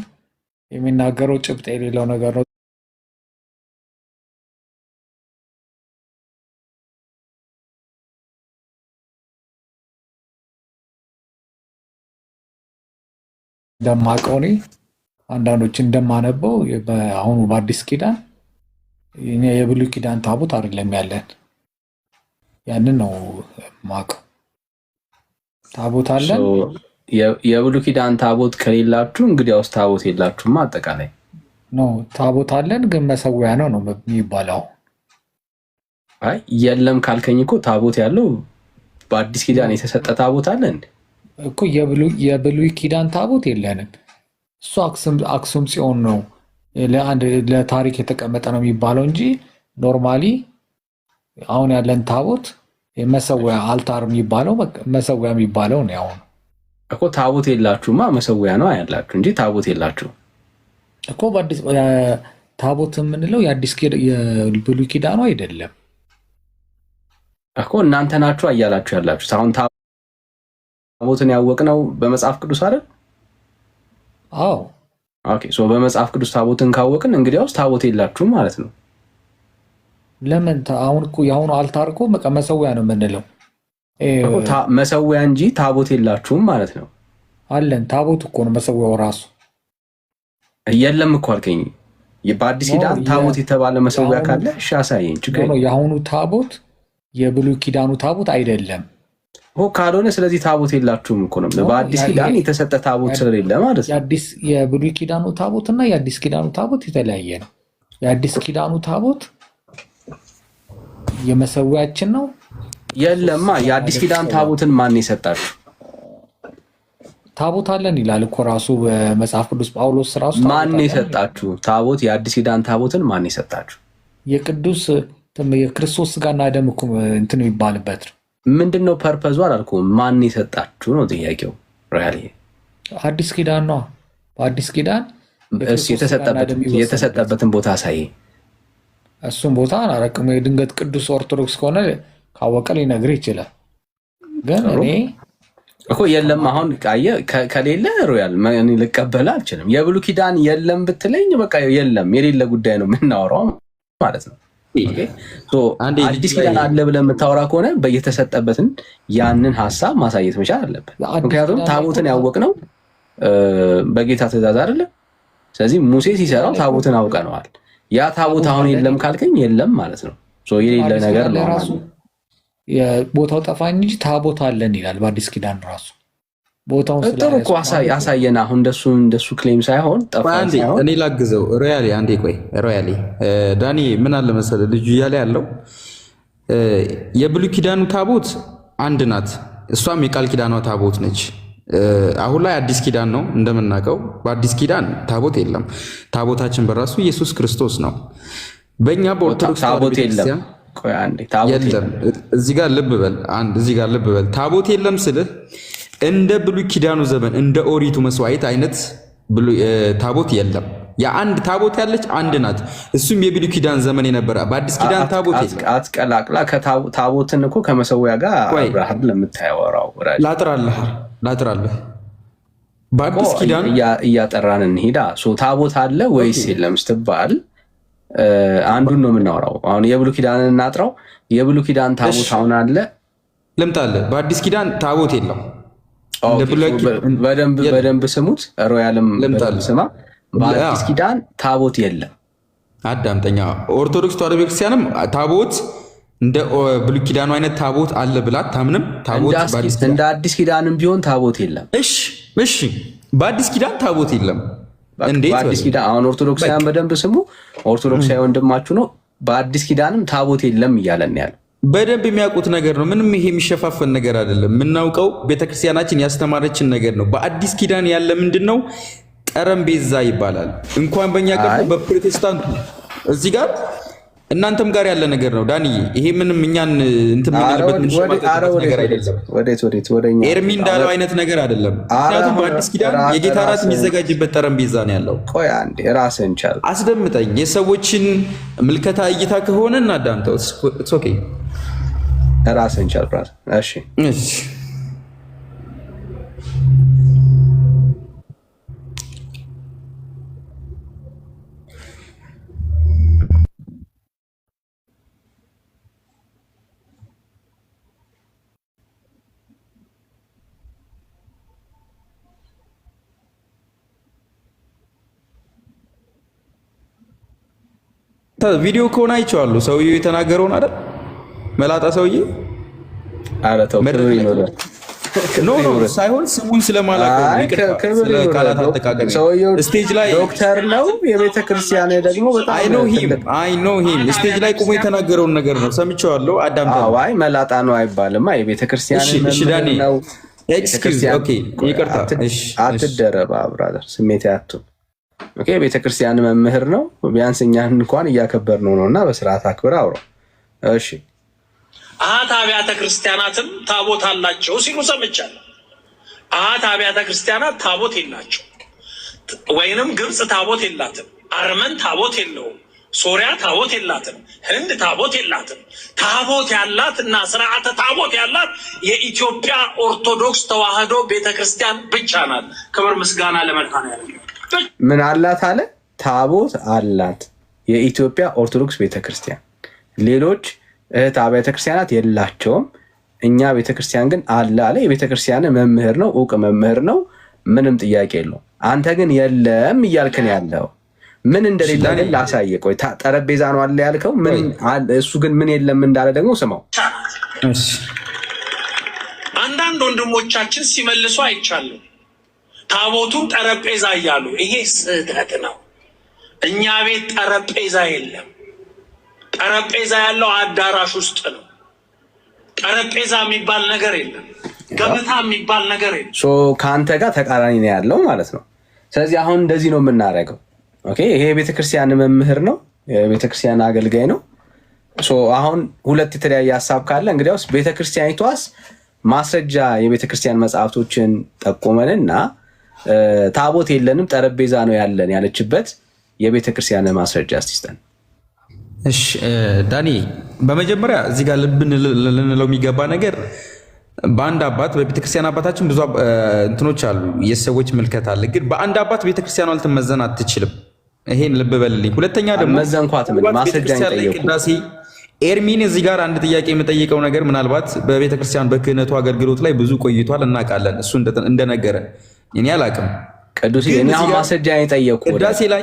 የሚናገረው ጭብጥ የሌለው ነገር ነው። እንደማውቀው እኔ አንዳንዶች እንደማነበው በአሁኑ በአዲስ ኪዳን የብሉይ ኪዳን ታቦት አይደለም ያለን፣ ያንን ነው ማውቀው። ታቦት አለን። የብሉይ ኪዳን ታቦት ከሌላችሁ እንግዲያውስ ታቦት የላችሁማ። አጠቃላይ ነው ታቦት አለን፣ ግን መሰዊያ ነው የሚባለው። አይ የለም ካልከኝ እኮ ታቦት ያለው በአዲስ ኪዳን የተሰጠ ታቦት አለ እንዴ? እኮ የብሉይ ኪዳን ታቦት የለንም። እሱ አክሱም ጽዮን ነው ለታሪክ የተቀመጠ ነው የሚባለው እንጂ ኖርማሊ አሁን ያለን ታቦት የመሰዊያ አልታር የሚባለው መሰዊያ የሚባለው ነው። አሁን እኮ ታቦት የላችሁማ፣ መሰዊያ ነው ያላችሁ እንጂ ታቦት የላችሁ እኮ። በአዲስ ታቦት የምንለው የብሉይ ኪዳኑ አይደለም እኮ። እናንተ ናችሁ እያላችሁ ያላችሁት። አሁን ታቦትን ያወቅነው በመጽሐፍ ቅዱስ አይደል? አዎ ኦኬ ሶ በመጽሐፍ ቅዱስ ታቦትን ካወቅን እንግዲያውስ ታቦት የላችሁም ማለት ነው። ለምን አሁን እኮ የአሁኑ አልታር እኮ በቃ መሰዊያ ነው የምንለው መሰዊያ እንጂ ታቦት የላችሁም ማለት ነው። አለን ታቦት እኮ ነው መሰዊያው ራሱ የለም እኮ አልከኝ። በአዲስ ኪዳን ታቦት የተባለ መሰዊያ ካለ እሺ አሳየኝ። ችግር ነው የአሁኑ ታቦት የብሉይ ኪዳኑ ታቦት አይደለም ካልሆነ ስለዚህ ታቦት የላችሁም እኮ ነው። በአዲስ ኪዳን የተሰጠ ታቦት ስለሌለ ማለት ነው። የብሉይ ኪዳኑ ታቦትና የአዲስ ኪዳኑ ታቦት የተለያየ ነው። የአዲስ ኪዳኑ ታቦት የመሰዊያችን ነው። የለማ የአዲስ ኪዳን ታቦትን ማን የሰጣችሁ? ታቦት አለን ይላል እኮ ራሱ በመጽሐፍ ቅዱስ ጳውሎስ ራሱ ማን የሰጣችሁ ታቦት? የአዲስ ኪዳን ታቦትን ማን የሰጣችሁ? የቅዱስ የክርስቶስ ስጋና ደም እኮ እንትን ይባልበት ምንድነው ፐርፐዙ አላልኩም። ማን የሰጣችሁ ነው ጥያቄው። ሪያሊ አዲስ ኪዳን ነው። በአዲስ ኪዳን የተሰጠበትን ቦታ ሳይ እሱም ቦታ አላረቅም። የድንገት ቅዱስ ኦርቶዶክስ ከሆነ ካወቀ ሊነግር ይችላል። ግን እኔ እኮ የለም አሁን ከሌለ ሮያል እኔ ልቀበል አልችልም። የብሉይ ኪዳን የለም ብትለኝ በቃ የለም የሌለ ጉዳይ ነው የምናወራው ማለት ነው። አዲስ ኪዳን አለ ብለህ የምታወራ ከሆነ በየተሰጠበትን ያንን ሀሳብ ማሳየት መቻል አለበት። ምክንያቱም ታቦትን ያወቅነው በጌታ ትእዛዝ አይደለም። ስለዚህ ሙሴ ሲሰራው ታቦትን አውቀነዋል። ያ ታቦት አሁን የለም ካልከኝ የለም ማለት ነው። የሌለ ነገር ነው። ቦታው ጠፋኝ እንጂ ታቦት አለን ይላል በአዲስ ኪዳን ራሱ ቦታውን ጥሩ እኮ አሳየን። አሁን እንደሱ ክሌም ሳይሆን ጠፋኝ። እኔ ላግዘው ሮያሊ አንዴ ቆይ ሮያሊ ዳኒ ምን አለ መሰለህ ልጁ እያለ ያለው የብሉይ ኪዳኑ ታቦት አንድ ናት። እሷም የቃል ኪዳኗ ታቦት ነች። አሁን ላይ አዲስ ኪዳን ነው እንደምናውቀው። በአዲስ ኪዳን ታቦት የለም። ታቦታችን በራሱ ኢየሱስ ክርስቶስ ነው። በእኛ በኦርቶዶክስ ታቦት የለም። የለም እዚህ ጋር ልብ በል ታቦት የለም ስልህ እንደ ብሉይ ኪዳኑ ዘመን እንደ ኦሪቱ መስዋዕት አይነት ታቦት የለም። የአንድ ታቦት ያለች አንድ ናት። እሱም የብሉይ ኪዳን ዘመን የነበረ በአዲስ ኪዳን ታቦት የለም። አትቀላቅላ ታቦትን እኮ ከመሰዊያ ጋር አብርሃም ለምታወራው ላጥራለህ በአዲስ ኪዳን እያጠራን እንሂዳ። ታቦት አለ ወይስ የለም ስትባል አንዱን ነው የምናወራው። አሁን የብሉይ ኪዳንን እናጥራው። የብሉይ ኪዳን ታቦት አሁን አለ ልምጣልህ። በአዲስ ኪዳን ታቦት የለም። በደንብ ስሙት። ሮያልም ስማ። በአዲስ ኪዳን ታቦት የለም። አዳምጠኛ። ኦርቶዶክስ ተዋሕዶ ቤተክርስቲያንም ታቦት እንደ ብሉይ ኪዳኑ አይነት ታቦት አለ ብላ አታምንም። እንደ አዲስ ኪዳንም ቢሆን ታቦት የለም። እሺ በአዲስ ኪዳን ታቦት የለም። እንዴት በአዲስ ኪዳን አሁን ኦርቶዶክሳውያን በደንብ ስሙ። ኦርቶዶክሳዊ ወንድማችሁ ነው። በአዲስ ኪዳንም ታቦት የለም እያለን ያለ በደንብ የሚያውቁት ነገር ነው። ምንም ይሄ የሚሸፋፈን ነገር አይደለም። የምናውቀው ቤተክርስቲያናችን ያስተማረችን ነገር ነው። በአዲስ ኪዳን ያለ ምንድን ነው? ጠረጴዛ ይባላል። እንኳን በእኛ ቀርቶ በፕሮቴስታንቱ እዚህ ጋር እናንተም ጋር ያለ ነገር ነው። ዳንዬ ይሄ ምንም እኛን እንትን የምንልበት ነገር አይደለም። ኤርሚ እንዳለው አይነት ነገር አይደለም። ምክንያቱም በአዲስ ኪዳን የጌታ እራት የሚዘጋጅበት ጠረጴዛ ነው ያለው። ቆይ አንዴ ራስህን ቻል፣ አስደምጠኝ። የሰዎችን ምልከታ እይታ ከሆነ እናዳምጠው። ኦኬ ራስህን ቻል። እሺ ቪዲዮ ከሆነ አይቼዋለሁ። ሰውዬው የተናገረውን አይደል? መላጣ ሰውዬ ኖ ሳይሆን ስሙን ስለማላውቀው ስቴጅ ላይ ዶክተር ነው የቤተክርስቲያን ደግሞ በጣም አይ ኖ ሂም ስቴጅ ላይ ቆሞ የተናገረውን ነገር ነው ሰምቼዋለሁ። አዳምጠው። አይ መላጣ ነው አይባልም። የቤተክርስቲያን ነው። ኤክስኪውዝ ኦኬ፣ ይቅርታ። አትደረባ ብራዘር፣ ስሜት ያቱን ኦኬ። ቤተክርስቲያን መምህር ነው። ቢያንስ እኛን እንኳን እያከበርነው ነውና በስርዓት አክብር አውራው። እሺ አሃት አብያተ ክርስቲያናትም ታቦት አላቸው ሲሉ ሰምቻለሁ። አሃት አብያተ ክርስቲያናት ታቦት የላቸው፣ ወይንም ግብጽ ታቦት የላትም፣ አርመን ታቦት የለውም፣ ሶሪያ ታቦት የላትም፣ ህንድ ታቦት የላትም። ታቦት ያላት እና ስርዓተ ታቦት ያላት የኢትዮጵያ ኦርቶዶክስ ተዋህዶ ቤተክርስቲያን ብቻ ናት። ክብር ምስጋና ለመድኃኔዓለም። ምን አላት አለ? ታቦት አላት የኢትዮጵያ ኦርቶዶክስ ቤተክርስቲያን። ሌሎች እህት አብያተ ክርስቲያናት የላቸውም። እኛ ቤተክርስቲያን ግን አለ አለ። የቤተክርስቲያን መምህር ነው፣ እውቅ መምህር ነው። ምንም ጥያቄ የለውም። አንተ ግን የለም እያልክን ያለው ምን እንደሌለ ግን ላሳየ። ቆይ ጠረጴዛ ነው አለ ያልከው፣ እሱ ግን ምን የለም እንዳለ ደግሞ ስማው። አንዳንድ ወንድሞቻችን ሲመልሱ አይቻለሁ፣ ታቦቱን ጠረጴዛ እያሉ። ይሄ ስህተት ነው። እኛ ቤት ጠረጴዛ የለም። ጠረጴዛ ያለው አዳራሽ ውስጥ ነው። ጠረጴዛ የሚባል ነገር የለም። ገበታ የሚባል ነገር የለም። ከአንተ ጋር ተቃራኒ ነው ያለው ማለት ነው። ስለዚህ አሁን እንደዚህ ነው የምናደርገው። ይሄ የቤተክርስቲያን መምህር ነው፣ የቤተክርስቲያን አገልጋይ ነው። አሁን ሁለት የተለያየ ሀሳብ ካለ እንግዲያውስ ቤተክርስቲያኒቷስ ማስረጃ የቤተክርስቲያን መጽሐፍቶችን ጠቁመንና ታቦት የለንም ጠረጴዛ ነው ያለን ያለችበት የቤተክርስቲያን ማስረጃ እስቲስጠን። እሺ ዳኒ፣ በመጀመሪያ እዚህ ጋር ልብ ልንለው የሚገባ ነገር በአንድ አባት በቤተክርስቲያን አባታችን ብዙ እንትኖች አሉ፣ የሰዎች ምልከት አለ። ግን በአንድ አባት ቤተክርስቲያኗ ልትመዘን አትችልም። ይሄን ልብ በልልኝ። ሁለተኛ ደግሞ ቅዳሴ ኤርሚን እዚህ ጋር አንድ ጥያቄ የምጠይቀው ነገር ምናልባት በቤተክርስቲያን በክህነቱ አገልግሎት ላይ ብዙ ቆይቷል እናውቃለን። እሱ እንደነገረ እኔ አላውቅም። ቅዱስ እኔ አሁን ማስረጃ የጠየቁ ቅዳሴ ላይ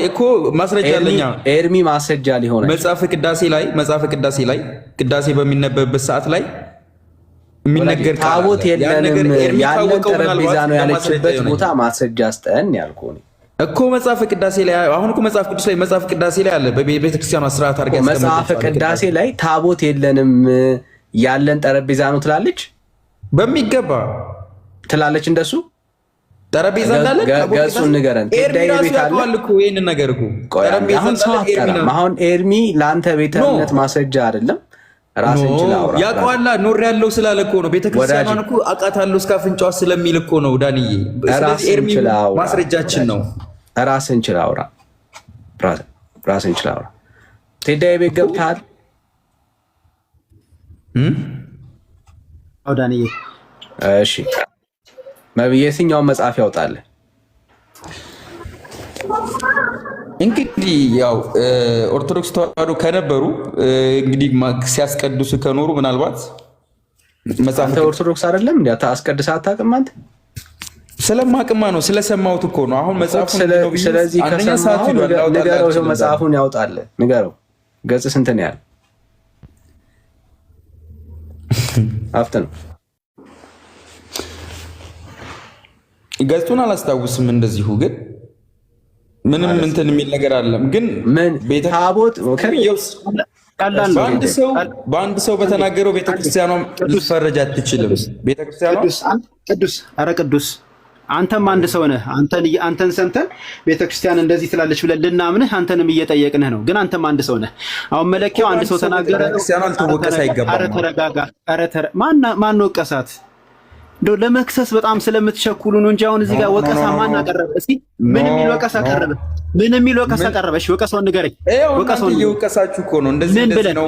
እኮ ማስረጃ አለኛ። ኤርሚ ማስረጃ ሊሆን መጽሐፍ ቅዳሴ ላይ ቅዳሴ በሚነበብበት ሰዓት ላይ የሚነገር ታቦት የለንም ያለን ጠረጴዛ ነው ያለችበት ቦታ ማስረጃ ስጠን ያልኩህ እኮ መጽሐፍ ቅዳሴ ላይ። አሁን እኮ መጽሐፍ ቅዳሴ ላይ አለ። በቤተክርስቲያኗ ስርዓት አድርጋ መጽሐፍ ቅዳሴ ላይ ታቦት የለንም ያለን ጠረጴዛ ነው ትላለች፣ በሚገባ ትላለች። እንደሱ ጠረጴዛ እንዳለ ገጹን ንገረን። ይሄን ነገር እኮ አሁን ኤርሚ ለአንተ ቤተ እምነት ማስረጃ አይደለም። ራስን ችላውራ ያቋላ ኖር ያለው ስላለ እኮ ነው። ቤተክርስቲያኗን እኮ አቃታለሁ እስከ አፍንጫዋ ስለሚል እኮ ነው ዳንዬ። ስለዚህ ኤርሚ ማስረጃችን ነው። ራስን ችላውራ ራስን ችላውራ። ቴዳዬ ቤት ገብተሃል? አዎ ዳንዬ። እሺ የትኛውን መጽሐፍ ያውጣል? እንግዲህ ያው ኦርቶዶክስ ተዋህዶ ከነበሩ እንግዲህ ሲያስቀድሱ ከኖሩ ምናልባት መጽሐፍ ኦርቶዶክስ አይደለም እንዴ? አስቀድሰ አታውቅም አንተ? ስለማቅማ ነው ስለሰማሁት እኮ ነው። አሁን መጽሐፉን ስለዚህ ከሰማሁ ንገረው፣ መጽሐፉን ያውጣል ንገረው። ገጽ ስንት ነው ያለው? አፍተ ነው ገጹን አላስታውስም። እንደዚሁ ግን ምንም እንትን የሚል ነገር አለም። ግን ታቦት በአንድ ሰው በተናገረው ቤተክርስቲያኗ ልትፈረጅ አትችልም። ቤተክርስቲያኗ ቅዱስ አንተም አንድ ሰው ነህ። አንተን ሰምተን ቤተክርስቲያን እንደዚህ ትላለች ብለን ልናምንህ አንተንም እየጠየቅንህ ነው። ግን አንተም አንድ ሰው ነህ። አሁን መለኪያው አንድ ሰው ተናገረ። ቤተክርስቲያኗ ልትወቀስ አይገባም። ኧረ ተረጋጋ። ማን ወቀሳት? እንደው ለመክሰስ በጣም ስለምትቸኩሉ ነው እንጂ አሁን እዚህ ጋር ወቀሳ ማን አቀረበ? እስኪ ምን የሚል ወቀሳ ቀረበ? ምን የሚል ወቀሳ ቀረበ? እሺ ወቀሳውን ንገረኝ። ወቀሳውን እየወቀሳችሁ እኮ ነው። እንደዚህ ነው።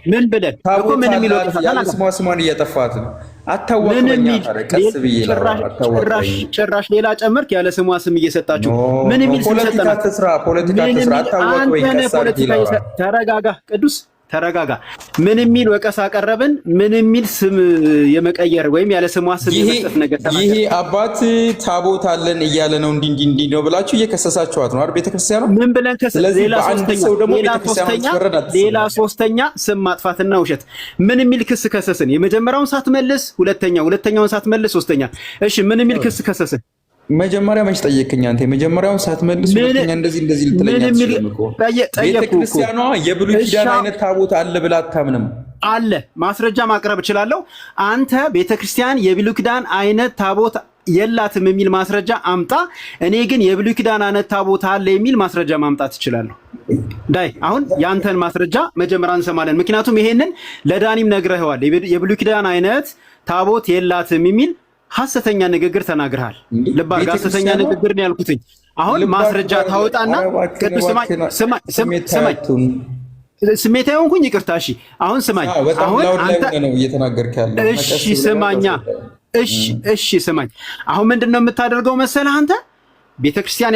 ምን ብለህ እኮ ምን የሚል ወቀሳ ስሟን እየጠፋት ነው። አታወቅኛ ቀስ ብዬ ጭራሽ ሌላ ጨመርክ። ያለ ስሟ ስም እየሰጣችሁ ምን የሚል ስም ሰጠና ፖለቲካ ትስራ። አታወቅ። ተረጋጋ ቅዱስ ተረጋጋ። ምን የሚል ወቀሳ ቀረብን? ምን የሚል ስም የመቀየር ወይም ያለ ስሟ ስም የመስጠት ነገር ተናገረ? ይሄ አባት ታቦት አለን እያለ ነው እንዲህ ነው ብላችሁ እየከሰሳችኋት ነው አይደል? ቤተክርስቲያኗ ምን ብለን ሌላ ሶስተኛ ስም ማጥፋትና ውሸት ምን የሚል ክስ ከሰስን? የመጀመሪያውን ሳትመልስ ሁለተኛውን ሳትመልስ ሶስተኛ። እሺ ምን የሚል ክስ ከሰስን? መጀመሪያ መች ጠየቅኝ አንተ? የመጀመሪያውን ሳትመልስ ሁለተኛ እንደዚህ ልትለኝ አትችልም እኮ። ቤተክርስቲያኗ የብሉይ ኪዳን አይነት ታቦት አለ ብላ አታምንም። አለ ማስረጃ ማቅረብ እችላለሁ። አንተ ቤተክርስቲያን የብሉይ ኪዳን አይነት ታቦት የላትም የሚል ማስረጃ አምጣ። እኔ ግን የብሉይ ኪዳን አይነት ታቦት አለ የሚል ማስረጃ ማምጣት እችላለሁ። ዳይ አሁን ያንተን ማስረጃ መጀመሪያ እንሰማለን። ምክንያቱም ይሄንን ለዳኒም ነግረኸዋል። የብሉይ ኪዳን አይነት ታቦት የላትም የሚል ሐሰተኛ ንግግር ተናግረሃል። ልብ አድርግ፣ ሐሰተኛ ንግግር ነው ያልኩትኝ። አሁን ማስረጃ ታወጣና ቅዱስ ስማኝ ስሜታዊ ሆንኩኝ ይቅርታ። እሺ አሁን ስማኝ። አሁን አንተ ነው እየተናገርክ ያለው። እሺ ስማኛ። እሺ ስማኝ። አሁን ምንድነው የምታደርገው መሰለህ አንተ ቤተክርስቲያን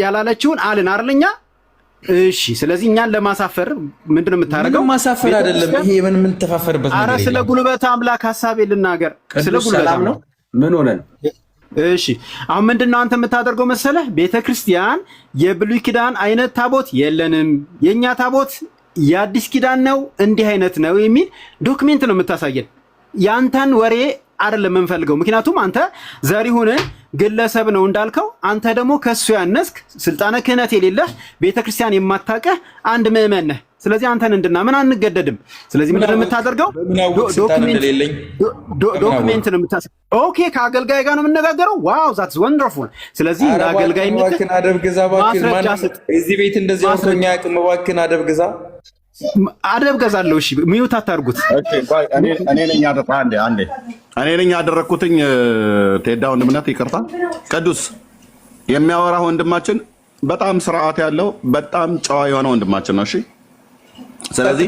ያላለችውን አልን አይደለኛ? እሺ ስለዚህ እኛን ለማሳፈር ምንድነው የምታደርገው? ማሳፈር አይደለም ይሄ ምን ተፋፈርበት ነገር። ኧረ ስለ ጉልበት አምላክ ሐሳቤ ልናገር። ስለ ጉልበት ነው ምን ሆነ ነው? እሺ አሁን ምንድነው አንተ የምታደርገው መሰለህ ቤተክርስቲያን የብሉይ ኪዳን አይነት ታቦት የለንም፣ የኛ ታቦት የአዲስ ኪዳን ነው፣ እንዲህ አይነት ነው የሚል ዶክሜንት ነው የምታሳየን። ያንተን ወሬ አይደለም የምንፈልገው። ምክንያቱም አንተ ዘሪሁንን ግለሰብ ነው እንዳልከው፣ አንተ ደግሞ ከሱ ያነስክ ስልጣነ ክህነት የሌለህ ቤተክርስቲያን የማታውቅህ አንድ ምዕመን ነህ። ስለዚህ አንተን እንድናምን አንገደድም። ስለዚህ ምንድን ነው የምታደርገው? ዶክሜንት ነው የምታሳየው። ኦኬ ከአገልጋይ ጋር ነው የምነጋገረው። ዋው ዛትስ ወንደርፉል። ስለዚህ ለአገልጋይነት ማስረጃ ስጥ። እዚህ ቤት እንደዚህ አውቶኛ ያቅም እባክህን አደብ ግዛ። አደብ ገዛለሁ። እሺ ሚዩት አታርጉት። እኔ ነኝ ያደረኩትኝ። ቴዳ ወንድምነት ይቅርታ። ቅዱስ የሚያወራ ወንድማችን በጣም ስርዓት ያለው በጣም ጨዋ የሆነ ወንድማችን ነው። እሺ ስለዚህ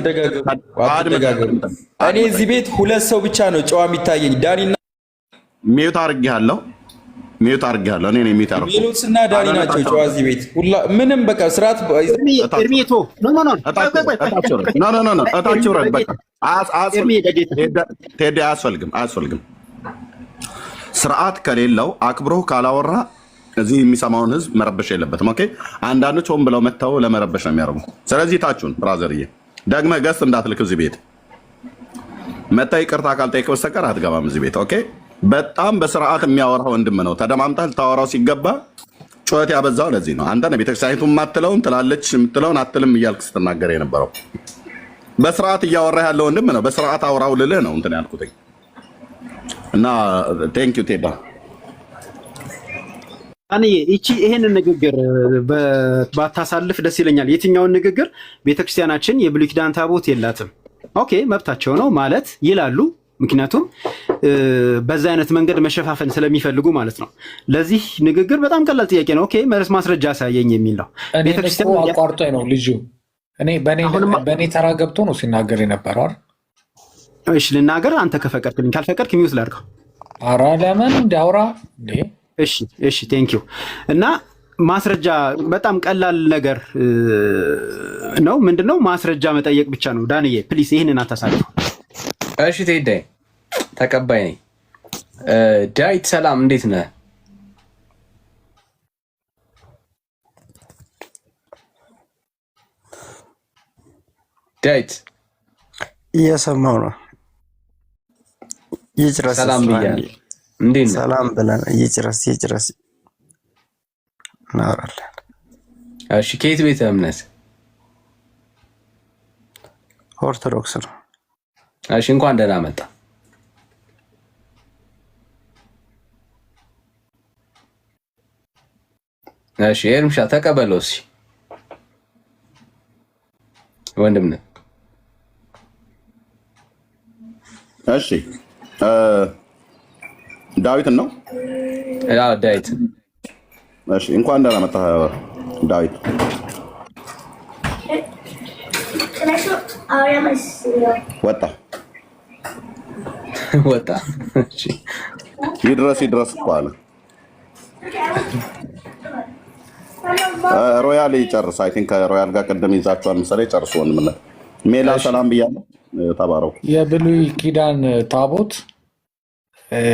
እኔ እዚህ ቤት ሁለት ሰው ብቻ ነው ጨዋ የሚታየኝ፣ ዳኒና ሚዩት አድርጌሃለሁ። እኔ ነኝ ሚዩት አድርጌ ሜሎስና ዳኒ ናቸው ጨዋ እዚህ ቤት ሁላ ምንም በቃ ስርዓት እርሚቶ ቴዲ አያስፈልግም። ስርዓት ከሌለው አክብሮ ካላወራ እዚህ የሚሰማውን ህዝብ መረበሽ የለበትም። ኦኬ አንዳንዶች ሆን ብለው መተው ለመረበሽ ነው የሚያደርጉ። ስለዚህ ታችሁን ብራዘርዬ ደግመህ ገስት እንዳትልክ እዚህ ቤት መታ ይቅርታ ካልጠየቅ በስተቀር አትገባም እዚህ ቤት። ኦኬ በጣም በስርዓት የሚያወራ ወንድም ነው። ተደማምጠህ ልታወራው ሲገባ ጩኸት ያበዛው ለዚህ ነው። አንተ ነህ ቤተክርስቲያኒቱ የማትለውን ትላለች የምትለውን አትልም እያልክ ስትናገር የነበረው። በስርዓት እያወራ ያለ ወንድም ነው። በስርዓት አውራው ልልህ ነው እንትን ያልኩትኝ እና ቴንክ ዩ ቴባ ይሄንን ንግግር ባታሳልፍ ደስ ይለኛል። የትኛውን ንግግር? ቤተክርስቲያናችን የብሉይ ኪዳን ታቦት የላትም። ኦኬ መብታቸው ነው ማለት ይላሉ። ምክንያቱም በዛ አይነት መንገድ መሸፋፈን ስለሚፈልጉ ማለት ነው። ለዚህ ንግግር በጣም ቀላል ጥያቄ ነው። ኦኬ ማስረጃ ሳያየኝ የሚል ነው። ቤተክርስቲያን አቋርጦኝ ነው ልጁ። እኔ በእኔ ተራ ገብቶ ነው ሲናገር የነበረው አይደል? እሺ ልናገር፣ አንተ ከፈቀድክልኝ። ካልፈቀድክ ሚውት ላድርገው። ኧረ ለምን እንዳውራ እንዴ? እሺ ቴንክ ዩ። እና ማስረጃ በጣም ቀላል ነገር ነው። ምንድነው? ማስረጃ መጠየቅ ብቻ ነው። ዳንዬ ፕሊስ ይህንን አታሳልፉ። እሺ ቴዳይ ተቀባይ ነኝ። ዳዊት ሰላም፣ እንዴት ነህ? ዳዊት እየሰማው ነው። ይጭራስ ሰላም ብያለሁ። እንዴት ነህ? ሰላም ብለን ይጭራስ እናወራለን። እሺ ከየት ቤተ እምነት? ኦርቶዶክስ ነው። እሺ እንኳን ደህና መጣ። እሺ ኤርምሻ ተቀበለው። እሺ ወንድም ነህ። እሺ ዳዊት ነው። አዎ ዳዊት። እሺ እንኳን ደህና መጣህ ዳዊት። ወጣ። እሺ ይድረስ እኮ አለ። ሮያል ይጨርስ። አይ ቲንክ ሮያል ጋር ቀደም ይዛችኋል መሰለኝ። ጨርሶ ወንድምነት ሜላ ሰላም ብያለሁ። ተባረኩ። የብሉይ ኪዳን ታቦት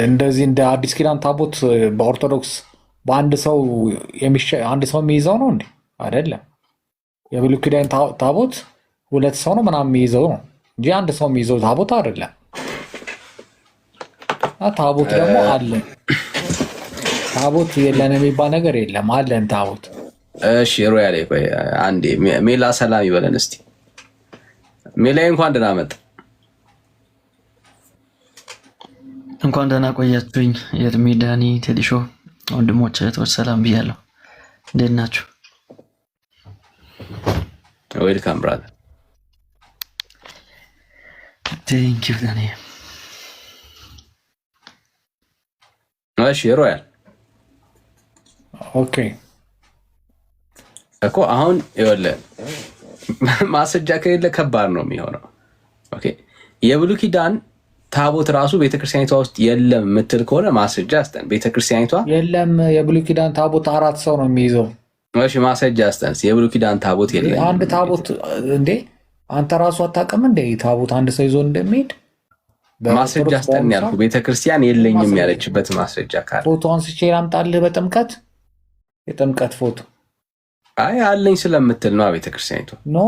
እንደዚህ እንደ አዲስ ኪዳን ታቦት በኦርቶዶክስ በአንድ ሰው የሚይዘው ነው እንዴ? አይደለም። የብሉይ ኪዳን ታቦት ሁለት ሰው ነው ምናምን የሚይዘው ነው እንጂ አንድ ሰው የሚይዘው ታቦት አይደለም። ታቦት ደግሞ አለን። ታቦት የለን የሚባል ነገር የለም። አለን ታቦት። እሺ ሮያሌ ቆይ አንዴ ሜላ ሰላም ይበለን እስቲ። ሜላ እንኳን ደህና መጣ። እንኳን ደህና ቆያችሁኝ። የእድሜ ዳኒ ቴዲሾ ወንድሞች እህቶች ሰላም ብያለሁ። እንዴት ናችሁ? ዌልካም ብራዘር። ቴንክ ዩ ዳኒ። እሺ ሮያል ኦኬ እኮ አሁን ይኸውልህ ማስረጃ ከሌለ ከባድ ነው የሚሆነው። ኦኬ የብሉይ ኪዳን ታቦት ራሱ ቤተክርስቲያኒቷ ውስጥ የለም የምትል ከሆነ ማስረጃ አስጠን። ቤተክርስቲያኒቷ የለም የብሉይ ኪዳን ታቦት 4 ሰው ነው የሚይዘው። እሺ ማስረጃ አስጠን። የብሉይ ኪዳን ታቦት የለም። አንድ ታቦት እንዴ አንተ ራሱ አታውቅም እንዴ ታቦት አንድ ሰው ይዞ እንደሚሄድ? ማስረጃ አስጠን ያልኩ ቤተክርስቲያን የለኝም ያለችበት ማስረጃ ካለ ፎቶ አንስቼ ላምጣልህ። በጥምቀት የጥምቀት ፎቶ አይ አለኝ ስለምትል ነው ቤተክርስቲያኒቷ። ኖ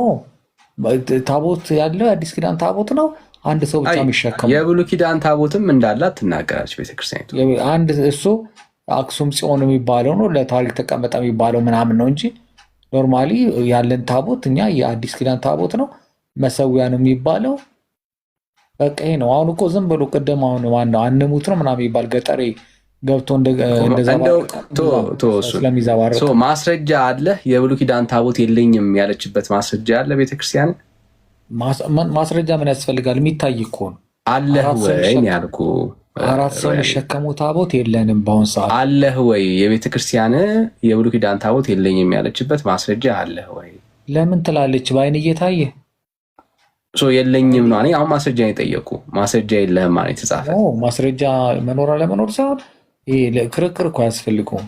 ታቦት ያለው የአዲስ ኪዳን ታቦት ነው አንድ ሰው ብቻ የሚሸከመው። የብሉይ ኪዳን ታቦትም እንዳላት ትናገራለች ቤተክርስቲያኒቷ። አንድ እሱ አክሱም ጽዮን የሚባለው ነው ለታሪክ ተቀመጠ የሚባለው ምናምን ነው እንጂ ኖርማሊ ያለን ታቦት እኛ የአዲስ ኪዳን ታቦት ነው። መሰዊያ ነው የሚባለው። በቃ ይሄ ነው። አሁን እኮ ዝም ብሎ ቅድም አሁን ማነው አንሙት ነው ምናምን የሚባል ገጠሬ ገብቶ እንደዛ ስለሚዛባረቅ ማስረጃ አለ። የብሉይ ኪዳን ታቦት የለኝም ያለችበት ማስረጃ አለ ቤተክርስቲያን። ማስረጃ ምን ያስፈልጋል? የሚታይ እኮ ነው። አለህ ወይ ያልኩ 4 ሰው የሚሸከሙ ታቦት የለንም በአሁን ሰዓት። አለህ ወይ የቤተክርስቲያን የብሉይ ኪዳን ታቦት የለኝም ያለችበት ማስረጃ አለህ ወይ? ለምን ትላለች? በአይን እየታየ የለኝም ነው። እኔ አሁን ማስረጃ የጠየቁ ማስረጃ የለህም ማለት የተጻፈ ማስረጃ መኖር አለመኖር ሳይሆን ይሄ ክርክር እኮ አያስፈልገውም።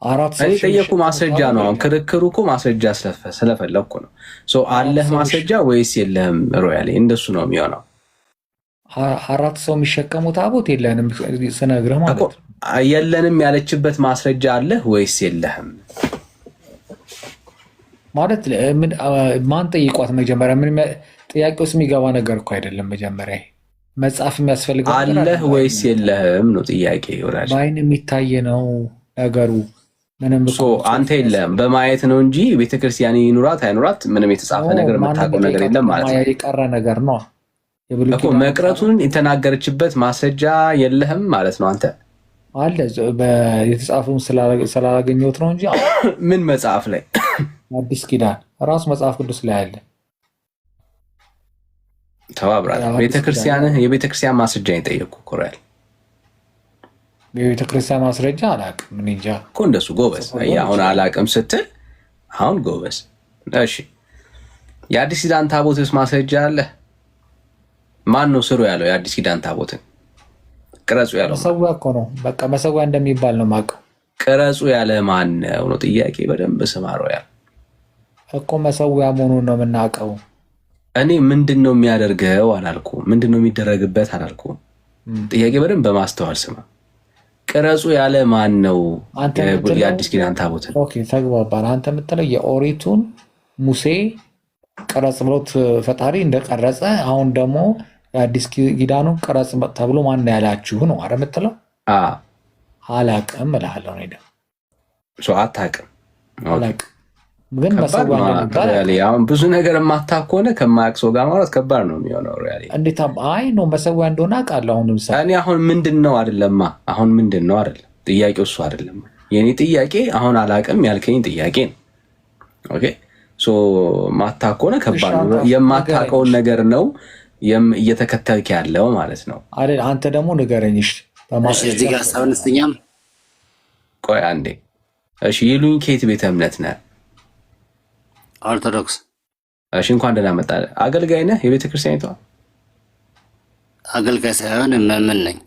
4 ሰው የጠየቁ ማስረጃ ነው። አሁን ክርክሩ እኮ ማስረጃ ስለፈለኩ ነው። አለህ ማስረጃ ወይስ የለህም? ሮያሌ እንደሱ ነው የሚሆነው። 4 ሰው የሚሸከሙ ታቦት የለንም ስነግርህ ማለት ነው። የለንም ያለችበት ማስረጃ አለህ ወይስ የለህም ማለት ማን ጠይቋት? መጀመሪያ ምን ጥያቄ ውስጥ የሚገባ ነገር እኮ አይደለም። መጀመሪያ መጽሐፍ የሚያስፈልገው አለህ ወይስ የለህም ነው ጥያቄ። ወራጅ በአይን የሚታይ ነው ነገሩ። ምንም አንተ የለህም በማየት ነው እንጂ ቤተክርስቲያን ይኑራት አይኑራት ምንም የተጻፈ ነገር የምታውቀው ነገር የለም ማለት ነው። የቀረ ነገር ነው እኮ መቅረቱን የተናገረችበት ማስረጃ የለህም ማለት ነው። አንተ አለ የተጻፈውን ስላላገኘሁት ነው እንጂ ምን መጽሐፍ ላይ? አዲስ ኪዳን ራሱ መጽሐፍ ቅዱስ ላይ አለ። ተባብራል። የቤተክርስቲያን ማስረጃ የጠየቅኩ ኮራል። የቤተክርስቲያን ማስረጃ አላውቅም። ምን እንጃ እኮ እንደሱ ጎበዝ። አሁን አላውቅም ስትል አሁን ጎበዝ። እሺ የአዲስ ኪዳን ታቦትስ ማስረጃ አለ? ማን ነው ስሩ ያለው የአዲስ ኪዳን ታቦትን ቅረጹ ያለው? መሰዊያ እኮ ነው። በቃ መሰዊያ እንደሚባል ነው የማውቀው። ቅረጹ ያለ ማን ነው ጥያቄ። በደንብ ስማረው ያለ እኮ መሰዊያ መሆኑን ነው የምናውቀው። እኔ ምንድን ነው የሚያደርገው አላልኩም። ምንድን ነው የሚደረግበት አላልኩም። ጥያቄ በደንብ በማስተዋል ስማ። ቅረጹ ያለ ማን ነው የአዲስ ኪዳን ታቦትን? ኦኬ ተግባባን። አንተ የምትለው የኦሪቱን ሙሴ ቀረጽ ብሎት ፈጣሪ እንደቀረጸ አሁን ደግሞ የአዲስ ኪዳኑን ቀረጽ ተብሎ ማን ያላችሁ ነው አረ የምትለው? አላቅም እልሃለሁ። እኔ ደግሞ አታውቅም አላቅም። ግን አሁን ብዙ ነገር የማታውቅ ከሆነ ከማያውቅ ሰው ጋር ማለት ከባድ ነው የሚሆነው። እንዴት አይ ነው መሰዊያ እንደሆነ አውቃለሁ። አሁን ምሳሌ እኔ አሁን ምንድን ነው አይደለማ። አሁን ምንድን ነው አይደለም ጥያቄው እሱ አይደለም። የኔ ጥያቄ አሁን አላቅም ያልከኝ ጥያቄ ነው። ኦኬ ማታውቅ ከሆነ ከባድ ነው። የማታውቀውን ነገር ነው እየተከተልክ ያለው ማለት ነው አይደል? አንተ ደግሞ ንገረኝሽ እዚህ ጋር ሳውንስተኛም ቆይ አንዴ። እሺ ይሉኝ ከየት ቤተ እምነት ነህ? ኦርቶዶክስ። እሺ እንኳን ደህና መጣህ። አገልጋይ ነህ የቤተ ክርስቲያኒቷ? አገልጋይ ሳይሆን መምን ነኝ።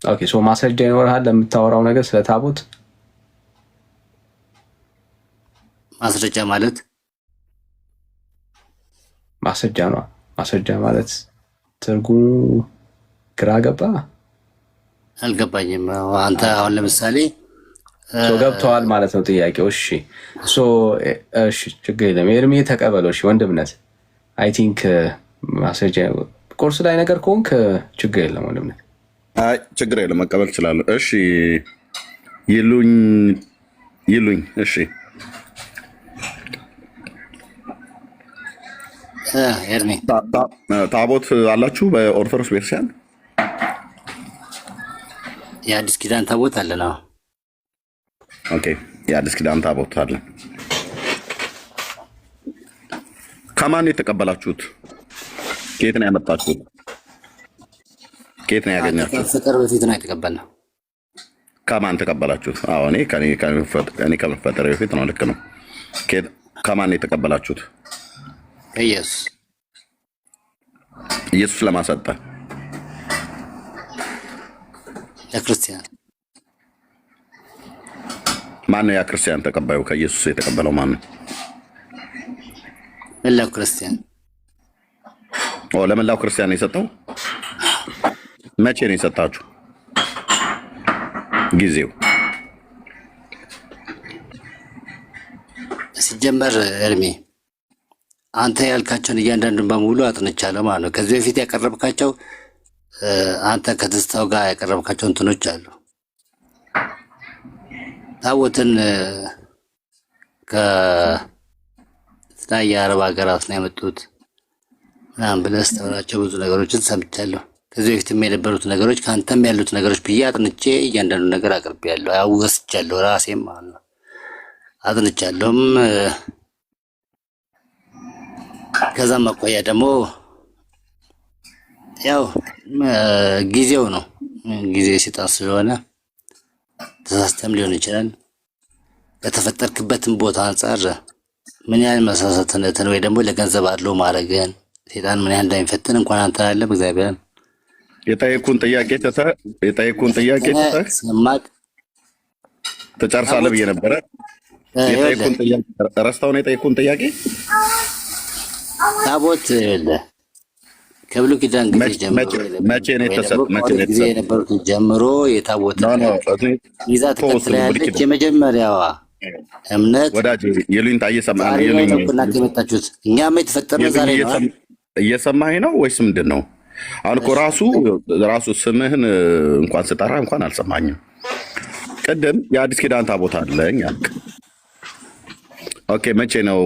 ኦኬ ማስረጃ ይኖርሃል ለምታወራው ነገር ስለ ታቦት? ማስረጃ ማለት ማስረጃ ነው። ማስረጃ ማለት ትርጉሙ ግራ ገባ? አልገባኝም። አንተ አሁን ለምሳሌ ገብተዋል ማለት ነው ጥያቄው። እሺ ችግር የለም። ኤርሚ ተቀበለው። እሺ ወንድምነት አይ ቲንክ ማስረጃ ቁርስ ላይ ነገር ከሆንክ ችግር የለም ወንድምነት። አይ ችግር የለም መቀበል እችላለሁ። እሺ ይሉኝ እሺ ኤርሚ ታቦት አላችሁ በኦርቶዶክስ ቤተክርስቲያን? የአዲስ ኪዳን ታቦት አለ ነው። ኦኬ የአዲስ ኪዳን ታቦት አለ። ከማን የተቀበላችሁት? ከየት ነው ያመጣችሁት? ከየት ነው ያገኛችሁት? ፍቅር በፊት ነው የተቀበልነው። ከማን ተቀበላችሁት? አዎ እኔ ከመፈጠሬ በፊት ነው። ልክ ነው። ከማን የተቀበላችሁት? ከኢየሱስ። ኢየሱስ ለማሰጠ ለክርስቲያን። ማን ነው ያ ክርስቲያን ተቀባዩ? ከኢየሱስ የተቀበለው ማን ነው? መላው ክርስቲያን። ለመላው ክርስቲያን ነው የሰጠው። መቼ ነው የሰጣችሁ? ጊዜው ሲጀመር እርሜ አንተ ያልካቸውን እያንዳንዱን በሙሉ አጥንቻለሁ ማለት ነው። ከዚህ በፊት ያቀረብካቸው አንተ ከትዝታው ጋር ያቀረብካቸው እንትኖች አሉ። ታቦትን ከተለያየ አረብ ሀገራት ነው ያመጡት ምናምን ብለህ ስታወራቸው ብዙ ነገሮችን ሰምቻለሁ። ከዚህ በፊትም የነበሩት ነገሮች ከአንተም ያሉት ነገሮች ብዬ አጥንቼ እያንዳንዱ ነገር አቅርቤያለሁ። ያወስቻለሁ ራሴም ማለት ነው አጥንቻለሁም። ከዛም አኳያ ደግሞ ያው ጊዜው ነው ጊዜ ሲጣን ስለሆነ ተሳስተም ሊሆን ይችላል። ከተፈጠርክበትም ቦታ አንጻር ምን ያህል መሳሳትነትን ወይ ደግሞ ለገንዘብ አለው ማድረግን ሴጣን ምን ያህል እንደሚፈትን እንኳን አንተ አይደለም እግዚአብሔርን የጠየኩን ጥያቄ ሰማቅ ተጨርሳለህ ብዬ ነበረ። የጠየኩን ጥያቄ ረስታው ነው። የጠየኩን ጥያቄ ታቦት ከብሉይ ኪዳን ጊዜ ጀምሮ መቼ ነው የተሰጠው? ጊዜ የነበሩትን ጀምሮ የታቦት ይዛ ተከትላ ያለች የመጀመሪያዋ እምነት ወዳጅ የሉኝታ እየሰማህ ነው? የመጣችሁት እኛም የተፈጠርነው ዛሬ ነው። እየሰማኸኝ ነው ወይስ ምንድን ነው? አሁን እኮ ራሱ ስምህን እንኳን ስጠራ እንኳን አልሰማኝም። ቅድም የአዲስ ኪዳን ታቦት አለኝ አልክ። ኦኬ መቼ ነው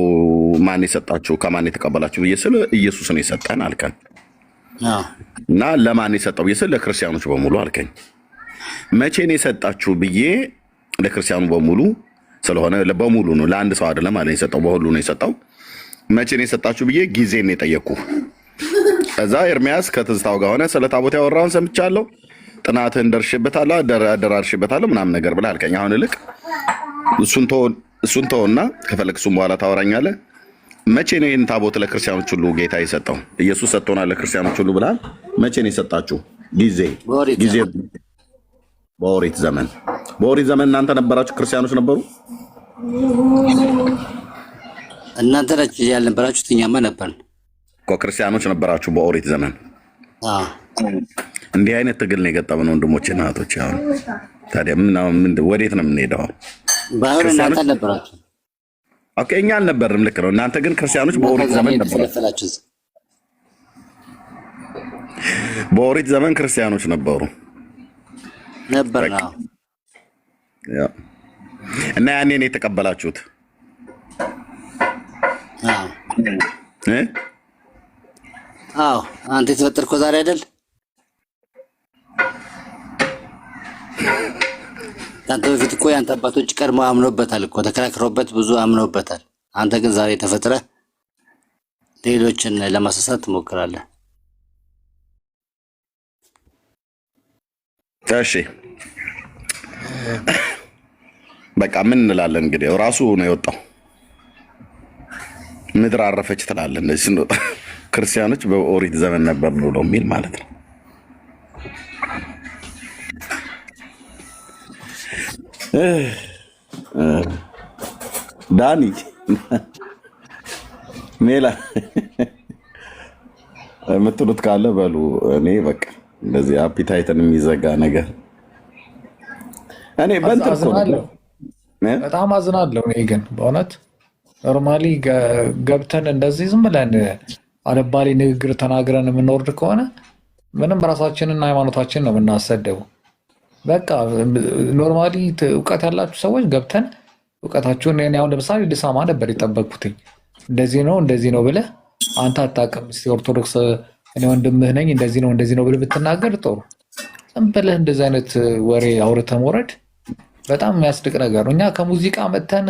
ማን የሰጣችሁ? ከማን የተቀበላችሁ ብዬ ስለ ኢየሱስ ነው የሰጠን አልከን። እና ለማን የሰጠው ብዬ ስለ ለክርስቲያኖች በሙሉ አልከኝ። መቼ ነው የሰጣችሁ ብዬ ለክርስቲያኑ በሙሉ ስለሆነ በሙሉ ነው፣ ለአንድ ሰው አይደለም ማለት የሰጠው፣ በሁሉ ነው የሰጠው። መቼ ነው የሰጣችሁ ብዬ ጊዜ ነው የጠየቅኩ። ከዛ ኤርሚያስ ከትዝታው ጋር ሆነ ስለ ታቦት ያወራውን ሰምቻለሁ፣ ጥናትህን ደርሼበታለሁ፣ አደራርሼበታለሁ ምናምን ነገር ብለህ አልከኝ። አሁን ልክ እሱን ተውና ከፈለክ እሱም በኋላ ታወራኛለህ። መቼ ነው ይህን ታቦት ለክርስቲያኖች ሁሉ ጌታ የሰጠው? ኢየሱስ ሰጥቶናል ለክርስቲያኖች ሁሉ ብለሃል። መቼ ነው የሰጣችሁ? ጊዜ በኦሪት ዘመን። በኦሪት ዘመን እናንተ ነበራችሁ? ክርስቲያኖች ነበሩ? እናንተ ናችሁ ያልነበራችሁት፣ እኛማ ነበርን እኮ። ክርስቲያኖች ነበራችሁ በኦሪት ዘመን። እንዲህ አይነት ትግል ነው የገጠመን ወንድሞችና እህቶች። አሁን ታዲያ ወዴት ነው የምንሄደው? ባይሆን እናንተ አልነበራችሁ። ኦኬ እኛ አልነበርም፣ ልክ ነው። እናንተ ግን ክርስቲያኖች በኦሪት ዘመን ነበራችሁ። በኦሪት ዘመን ክርስቲያኖች ነበሩ ነበር ነው። እና ያኔ ነው የተቀበላችሁት። አዎ አንተ የተፈጠርከው ዛሬ አይደል? ከአንተ በፊት እኮ የአንተ አባቶች ቀድሞ አምኖበታል እኮ፣ ተከራክረውበት ብዙ አምኖበታል። አንተ ግን ዛሬ ተፈጥረህ ሌሎችን ለማሳሳት ትሞክራለህ። እሺ በቃ ምን እንላለን እንግዲህ? ራሱ ነው የወጣው። ምድር አረፈች ትላለህ። እንደዚህ ስንወጣ ክርስቲያኖች በኦሪት ዘመን ነበር ነው የሚል ማለት ነው። ዳኒ ሜላ የምትሉት ካለ በሉ። እኔ በቃ እንደዚህ አፒታይትን የሚዘጋ ነገር እኔ በጣም አዝናለሁ። እኔ ግን በእውነት ኖርማሊ ገብተን እንደዚህ ዝም ብለን አለባሌ ንግግር ተናግረን የምንወርድ ከሆነ ምንም ራሳችንን ሃይማኖታችን ነው የምናሰደው። በቃ ኖርማሊ እውቀት ያላችሁ ሰዎች ገብተን እውቀታችሁን እኔ አሁን ለምሳሌ ልሳማ ነበር የጠበቅኩትኝ። እንደዚህ ነው ብለህ አንተ አታውቅም። እስኪ ኦርቶዶክስ እኔ ወንድምህ ነኝ እንደዚህ ነው ብለህ ብትናገር ጥሩ። ዝም ብለህ እንደዚህ አይነት ወሬ አውርተህ መውረድ በጣም የሚያስድቅ ነገር ነው። እኛ ከሙዚቃ መጥተን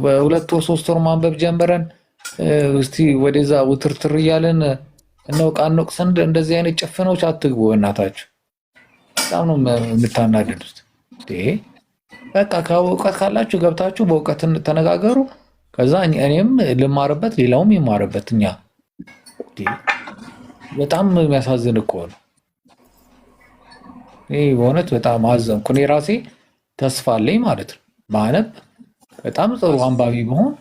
በሁለት ወር 3 ወር ማንበብ ጀምረን እስቲ ወደዛ ውትርትር እያለን እንውቃ ዘንድ እንደዚህ አይነት ጭፍኖች አትግቡ እናታችሁ። በጣም ነው የምታናድዱት። በቃ ከእውቀት ካላችሁ ገብታችሁ በእውቀት ተነጋገሩ። ከዛ እኔም ልማርበት ሌላውም ይማርበት። እኛ በጣም የሚያሳዝን እኮ ነው። ይሄ በእውነት በጣም አዘንኩ። እኔ ራሴ ተስፋ አለኝ ማለት ነው። ባነብ በጣም ጥሩ አንባቢ መሆን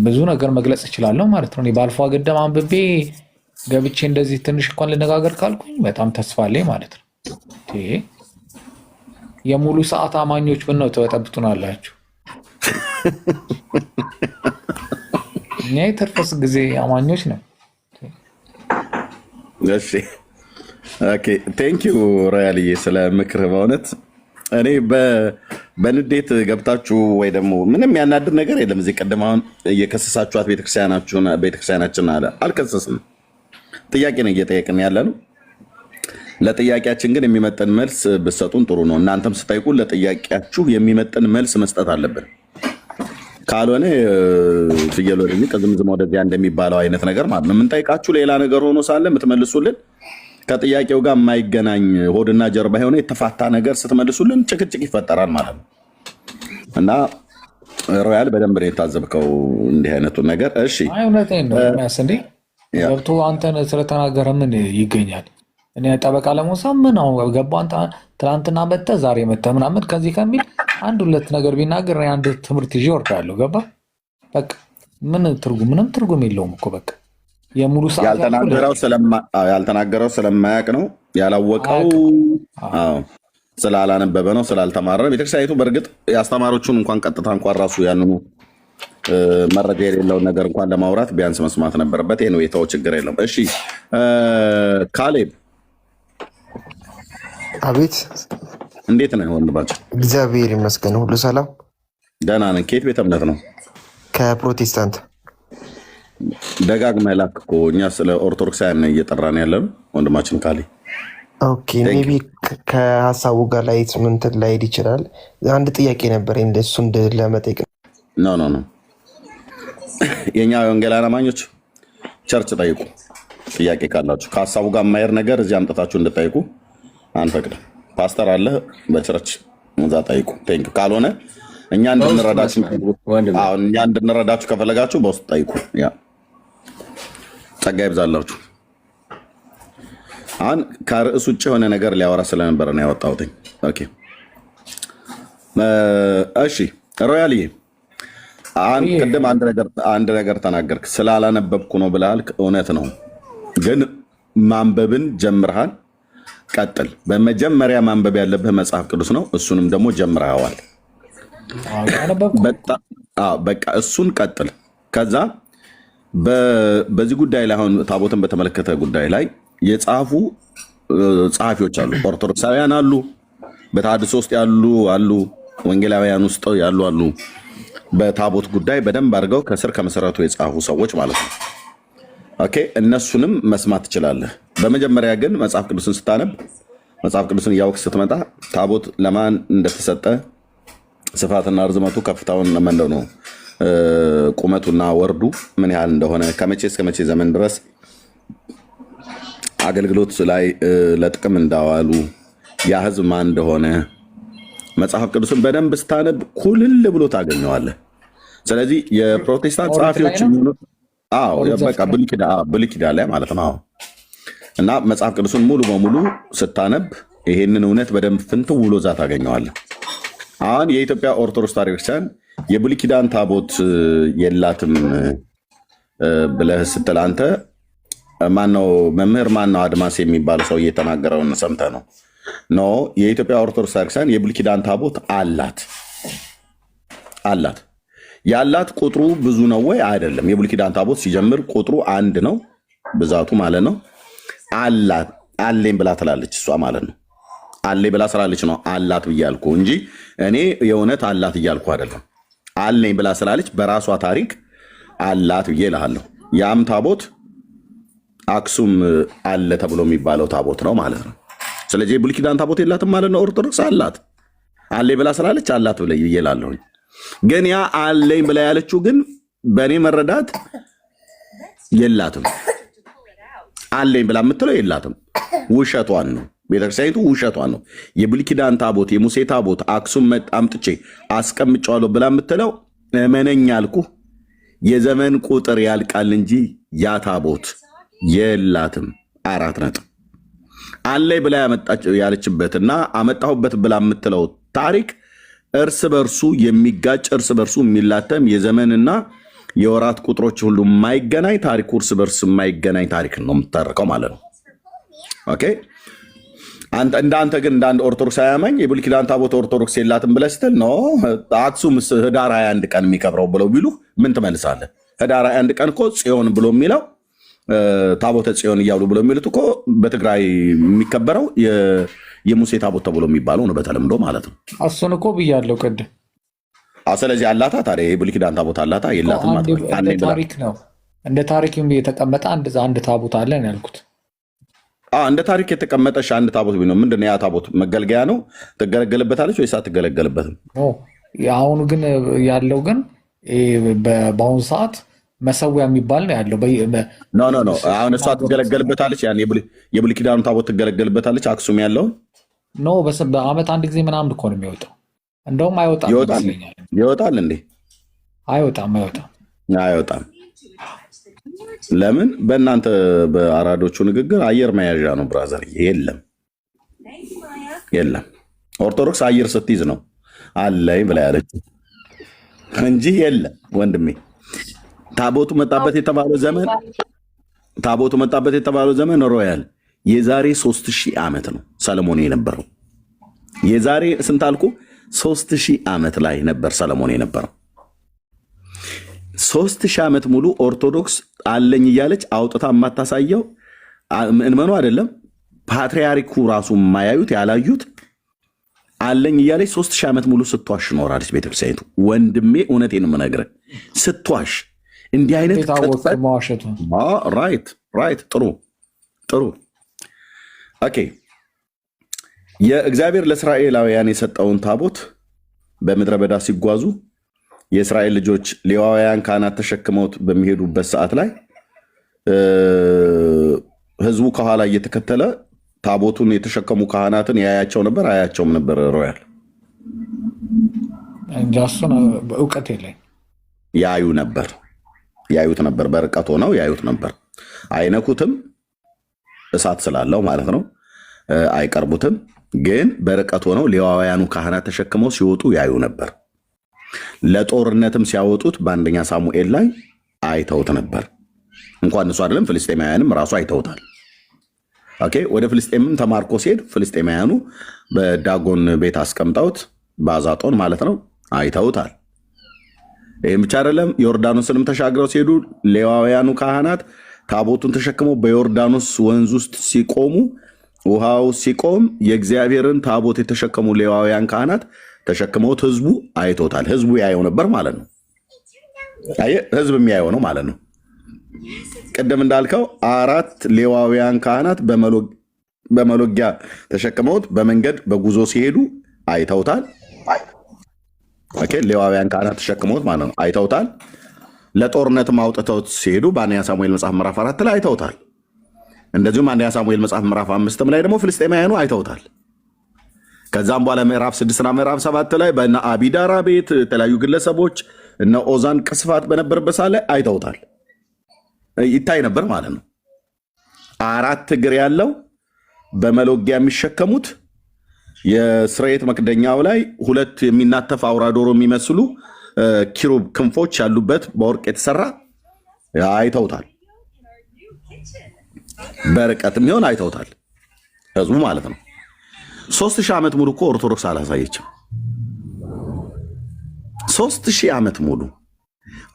ብዙ ነገር መግለጽ እችላለሁ ማለት ነው። እኔ ባልፏ ገደም አንብቤ ገብቼ እንደዚህ ትንሽ እንኳን ልነጋገር ካልኩኝ በጣም ተስፋ አለኝ ማለት ነው። የሙሉ ሰዓት አማኞች ምን ነው ተበጠብጡናላችሁ? እኛ የተርፈስ ጊዜ አማኞች ነው። እሺ ኦኬ ቴንክ ዩ ሮያልዬ ስለ ምክር። በእውነት እኔ በንዴት ገብታችሁ ወይ ደግሞ ምንም ያናድር ነገር የለም። እዚህ ቀደም አሁን እየከሰሳችኋት ቤተክርስቲያናችን አለ አልከሰስንም። ጥያቄ ነው እየጠየቅን ያለ ነው። ለጥያቄያችን ግን የሚመጥን መልስ ብትሰጡን ጥሩ ነው። እናንተም ስጠይቁ ለጥያቄያችሁ የሚመጥን መልስ መስጠት አለብን። ካልሆነ ፍየል ወደዚህ ቅዝምዝም ወደዚያ እንደሚባለው አይነት ነገር ማለት ነው። የምንጠይቃችሁ ሌላ ነገር ሆኖ ሳለ የምትመልሱልን ከጥያቄው ጋር የማይገናኝ ሆድና ጀርባ የሆነ የተፋታ ነገር ስትመልሱልን ጭቅጭቅ ይፈጠራል ማለት ነው። እና ሮያል በደንብ ነው የታዘብከው እንዲህ አይነቱን ነገር። እሺ እውነቴን ነው የሚያስንዴ ገብቶ አንተን ስለተናገረ ምን ይገኛል? እኔ ጠበቃ ለመውሰድ ምን አሁን ገባን? ትናንትና መተህ ዛሬ መተህ ምናምን ከዚህ ከሚል አንድ ሁለት ነገር ቢናገር አንድ ትምህርት ይዤ እወርዳለሁ። ገባ? በቃ ምንም ትርጉም የለውም እኮ በቃ የሙሉ ሰዓት ያልተናገረው ስለማያውቅ ነው ያላወቀው፣ ስላላነበበ ነው ስላልተማረ። ቤተክርስቲያኒቱ በእርግጥ የአስተማሪዎቹን እንኳን ቀጥታ እንኳን ራሱ ያንኑ መረጃ የሌለውን ነገር እንኳን ለማውራት ቢያንስ መስማት ነበረበት። ይሄ ነው የተው፣ ችግር የለም። እሺ ካሌብ አቤት፣ እንዴት ነው ወንድማችን? እግዚአብሔር ይመስገን ሁሉ ሰላም፣ ደህና ነን። ከየት ቤተ እምነት ነው? ከፕሮቴስታንት። ደጋግመህ ላክ እኮ እኛ ስለ ኦርቶዶክሳውያን እየጠራን ያለን ወንድማችን ካሌ። ኦኬ ሜቢ ከሀሳቡ ጋር ላይ ምንትን ላይሄድ ይችላል። አንድ ጥያቄ ነበር እንደሱ ለመጠየቅ። ኖ የኛ ወንጌላውያን አማኞች ቸርች ጠይቁ። ጥያቄ ካላችሁ ከሀሳቡ ጋር የማይሄድ ነገር እዚህ አምጥታችሁ እንድጠይቁ አንፈቅድም። ፓስተር አለ በቸርች እዛ ጠይቁ። ቴንኪው። ካልሆነ እኛ እንድንረዳችሁ ከፈለጋችሁ በውስጥ ጠይቁ። ያ ጸጋ ይብዛላችሁ። አሁን ከርዕስ ውጭ የሆነ ነገር ሊያወራ ስለነበረ ነው ያወጣሁት። ኦኬ እሺ ሮያልዬ ቅድም አንድ ነገር ተናገርክ። ስላላነበብኩ ነው ብለሃል። እውነት ነው፣ ግን ማንበብን ጀምርሃል። ቀጥል። በመጀመሪያ ማንበብ ያለብህ መጽሐፍ ቅዱስ ነው። እሱንም ደግሞ ጀምረዋል። በቃ እሱን ቀጥል። ከዛ በዚህ ጉዳይ ላይ አሁን ታቦትን በተመለከተ ጉዳይ ላይ የጻፉ ጸሐፊዎች አሉ። ኦርቶዶክሳውያን አሉ፣ በተሐድሶ ውስጥ ያሉ አሉ፣ ወንጌላውያን ውስጥ ያሉ አሉ። በታቦት ጉዳይ በደንብ አድርገው ከስር ከመሰረቱ የጻፉ ሰዎች ማለት ነው። ኦኬ እነሱንም መስማት ትችላለህ። በመጀመሪያ ግን መጽሐፍ ቅዱስን ስታነብ መጽሐፍ ቅዱስን እያወቅህ ስትመጣ ታቦት ለማን እንደተሰጠ ስፋትና ርዝመቱ ከፍታውን መንደው ነው ቁመቱና ወርዱ ምን ያህል እንደሆነ ከመቼ እስከ መቼ ዘመን ድረስ አገልግሎት ላይ ለጥቅም እንዳዋሉ ያ ህዝብ ማን እንደሆነ መጽሐፍ ቅዱስን በደንብ ስታነብ ኩልል ብሎ ታገኘዋለህ። ስለዚህ የፕሮቴስታንት ጸሐፊዎች በቃ ብሉይ ኪዳን ላይ ማለት ነው። እና መጽሐፍ ቅዱስን ሙሉ በሙሉ ስታነብ ይሄንን እውነት በደንብ ፍንትው ብሎ እዛ ታገኘዋለህ። አሁን የኢትዮጵያ ኦርቶዶክስ ተዋሕዶ ቤተክርስቲያን የብሉይ ኪዳን ታቦት የላትም ብለህ ስትል አንተ ማነው መምህር ማነው አድማስ የሚባል ሰው እየተናገረውን ሰምተህ ነው? ኖ የኢትዮጵያ ኦርቶዶክስ ተዋሕዶ ቤተክርስቲያን የብሉይ ኪዳን ታቦት አላት። ያላት ቁጥሩ ብዙ ነው ወይ? አይደለም። የብሉይ ኪዳን ታቦት ሲጀምር ቁጥሩ አንድ ነው፣ ብዛቱ ማለት ነው። አላት አለኝ ብላ ትላለች እሷ ማለት ነው። አለኝ ብላ ስላለች ነው አላት ብያልኩ እንጂ እኔ የእውነት አላት እያልኩ አይደለም። አለኝ ብላ ስላለች በራሷ ታሪክ አላት ብዬ እልሃለሁ። ያም ታቦት አክሱም አለ ተብሎ የሚባለው ታቦት ነው ማለት ነው። ስለዚህ የብሉይ ኪዳን ታቦት የላትም ማለት ነው። ኦርቶዶክስ አላት። አለኝ ብላ ስላለች አላት ብዬ እላለሁኝ። ግን ያ አለኝ ብላ ያለችው ግን በእኔ መረዳት የላትም። አለኝ ብላ የምትለው የላትም፣ ውሸቷን ነው። ቤተክርስቲያኒቱ ውሸቷን ነው። የብሉይ ኪዳን ታቦት የሙሴ ታቦት አክሱም አምጥቼ አስቀምጫለሁ ብላ የምትለው እመነኝ አልኩህ፣ የዘመን ቁጥር ያልቃል እንጂ ያ ታቦት የላትም። 4 ነጥብ አለይ ብላ ያለችበትና አመጣሁበት ብላ የምትለው ታሪክ እርስ በርሱ የሚጋጭ እርስ በርሱ የሚላተም የዘመንና የወራት ቁጥሮች ሁሉ የማይገናኝ ታሪኩ እርስ በርሱ የማይገናኝ ታሪክ ነው የምታረቀው ማለት ነው። ኦኬ እንዳንተ ግን እንዳንድ ኦርቶዶክስ አያማኝ የብሉይ ኪዳን ታቦት ኦርቶዶክስ የላትም ብለህ ስትል ነው አክሱም ህዳር 21 ቀን የሚከብረው ብለው ቢሉ ምን ትመልሳለህ? ህዳር 21 ቀን እኮ ጽዮን ብሎ የሚለው ታቦተ ጽዮን እያሉ ብሎ የሚሉት እኮ በትግራይ የሚከበረው የሙሴ ታቦት ተብሎ የሚባለው ነው በተለምዶ ማለት ነው። እሱን እኮ ብያለሁ ቅድም። ስለዚህ አላታ ታዲያ የብሉይ ኪዳን ታቦት አላታ የላትም ማለት እንደ ታሪክ ነው፣ እንደ ታሪክ የተቀመጠ አንድ ታቦት አለ ነው ያልኩት። እንደ ታሪክ የተቀመጠሽ አንድ ታቦት ቢኖር ምንድን ነው ያ ታቦት? መገልገያ ነው? ትገለገልበታለች ወይስ አትገለገልበትም? አሁኑ ግን ያለው ግን በአሁኑ ሰዓት መሰዊያ የሚባል ነው ያለው። ኖ አሁን እሷ ትገለገልበታለች። ያን የብሉይ ኪዳኑ ታቦት ትገለገልበታለች። አክሱም ያለውን ኖ በአመት አንድ ጊዜ ምናምን እኮ ነው የሚወጣው። እንደውም አይወጣም ይመስለኛል። ይወጣል እንዴ? አይወጣም። ለምን? በእናንተ በአራዶቹ ንግግር አየር መያዣ ነው ብራዘር። የለም ኦርቶዶክስ አየር ስትይዝ ነው አለኝ ብላ ያለች እንጂ የለም ወንድሜ። ታቦቱ መጣበት የተባለው ዘመን ሮያል የዛሬ 3000 ዓመት ነው ሰለሞን የነበረው። የዛሬ ስንት አልኩ? 3000 ዓመት ላይ ነበር ሰለሞን የነበረው። 3000 ዓመት ሙሉ ኦርቶዶክስ አለኝ እያለች አውጥታ የማታሳየው ምእመኑ አይደለም ፓትርያርኩ ራሱ የማያዩት ያላዩት አለኝ እያለች 3000 ዓመት ሙሉ ስትዋሽ ኖራለች ቤተክርስቲያኒቱ። ወንድሜ እውነቴን ነው የምነግርህ፣ ስትዋሽ እንዲህ አይነት ራይት ጥሩ ኦኬ። የእግዚአብሔር ለእስራኤላውያን የሰጠውን ታቦት በምድረ በዳ ሲጓዙ የእስራኤል ልጆች ሌዋውያን ካህናት ተሸክመውት በሚሄዱበት ሰዓት ላይ ህዝቡ ከኋላ እየተከተለ ታቦቱን የተሸከሙ ካህናትን ያያቸው ነበር አያቸውም ነበር? ሮያል እንጃ እሱን እውቀት የለኝ። ያዩት ነበር። በርቀት ሆነው ያዩት ነበር። አይነኩትም፣ እሳት ስላለው ማለት ነው። አይቀርቡትም፣ ግን በርቀት ሆነው ሌዋውያኑ ካህናት ተሸክመው ሲወጡ ያዩ ነበር። ለጦርነትም ሲያወጡት በአንደኛ ሳሙኤል ላይ አይተውት ነበር። እንኳን እሱ አይደለም ፍልስጤማውያንም ራሱ አይተውታል። ኦኬ ወደ ፍልስጤምም ተማርኮ ሲሄድ ፍልስጤማውያኑ በዳጎን ቤት አስቀምጠውት በአዛጦን ማለት ነው አይተውታል። ይህም ብቻ አይደለም፣ ዮርዳኖስንም ተሻግረው ሲሄዱ ሌዋውያኑ ካህናት ታቦቱን ተሸክመው በዮርዳኖስ ወንዝ ውስጥ ሲቆሙ ውሃው ሲቆም የእግዚአብሔርን ታቦት የተሸከሙ ሌዋውያን ካህናት ተሸክመውት ህዝቡ አይቶታል። ህዝቡ ያየው ነበር ማለት ነው። ህዝብ የሚያየው ነው ማለት ነው። ቅድም እንዳልከው 4 ሌዋውያን ካህናት በመሎጊያ ተሸክመውት በመንገድ በጉዞ ሲሄዱ አይተውታል። ሌዋውያን ካህናት ተሸክመውት ማለት ነው አይተውታል። ለጦርነትም አውጥተውት ሲሄዱ በአንደኛ ሳሙኤል መጽሐፍ ምዕራፍ 4 ላይ አይተውታል። እንደዚሁም አንደኛ ሳሙኤል መጽሐፍ ምዕራፍ 5 ላይ ደግሞ ፍልስጤማውያኑ አይተውታል። ከዛም በኋላ ምዕራፍ 6 እና ምዕራፍ 7 ላይ በእነ አቢዳራ ቤት የተለያዩ ግለሰቦች እነ ኦዛን ቅስፋት በነበረበት ሰዓት ላይ አይተውታል። ይታይ ነበር ማለት ነው። 4 እግር ያለው በመሎጊያ የሚሸከሙት የስርየት መክደኛው ላይ 2 የሚናተፍ አውራ ዶሮ የሚመስሉ ኪሩብ ክንፎች ያሉበት በወርቅ የተሰራ አይተውታል። በርቀትም ይሆን አይተውታል ህዝቡ ማለት ነው። 3000 ዓመት ሙሉ እኮ ኦርቶዶክስ አላሳየችም። 3000 ዓመት ሙሉ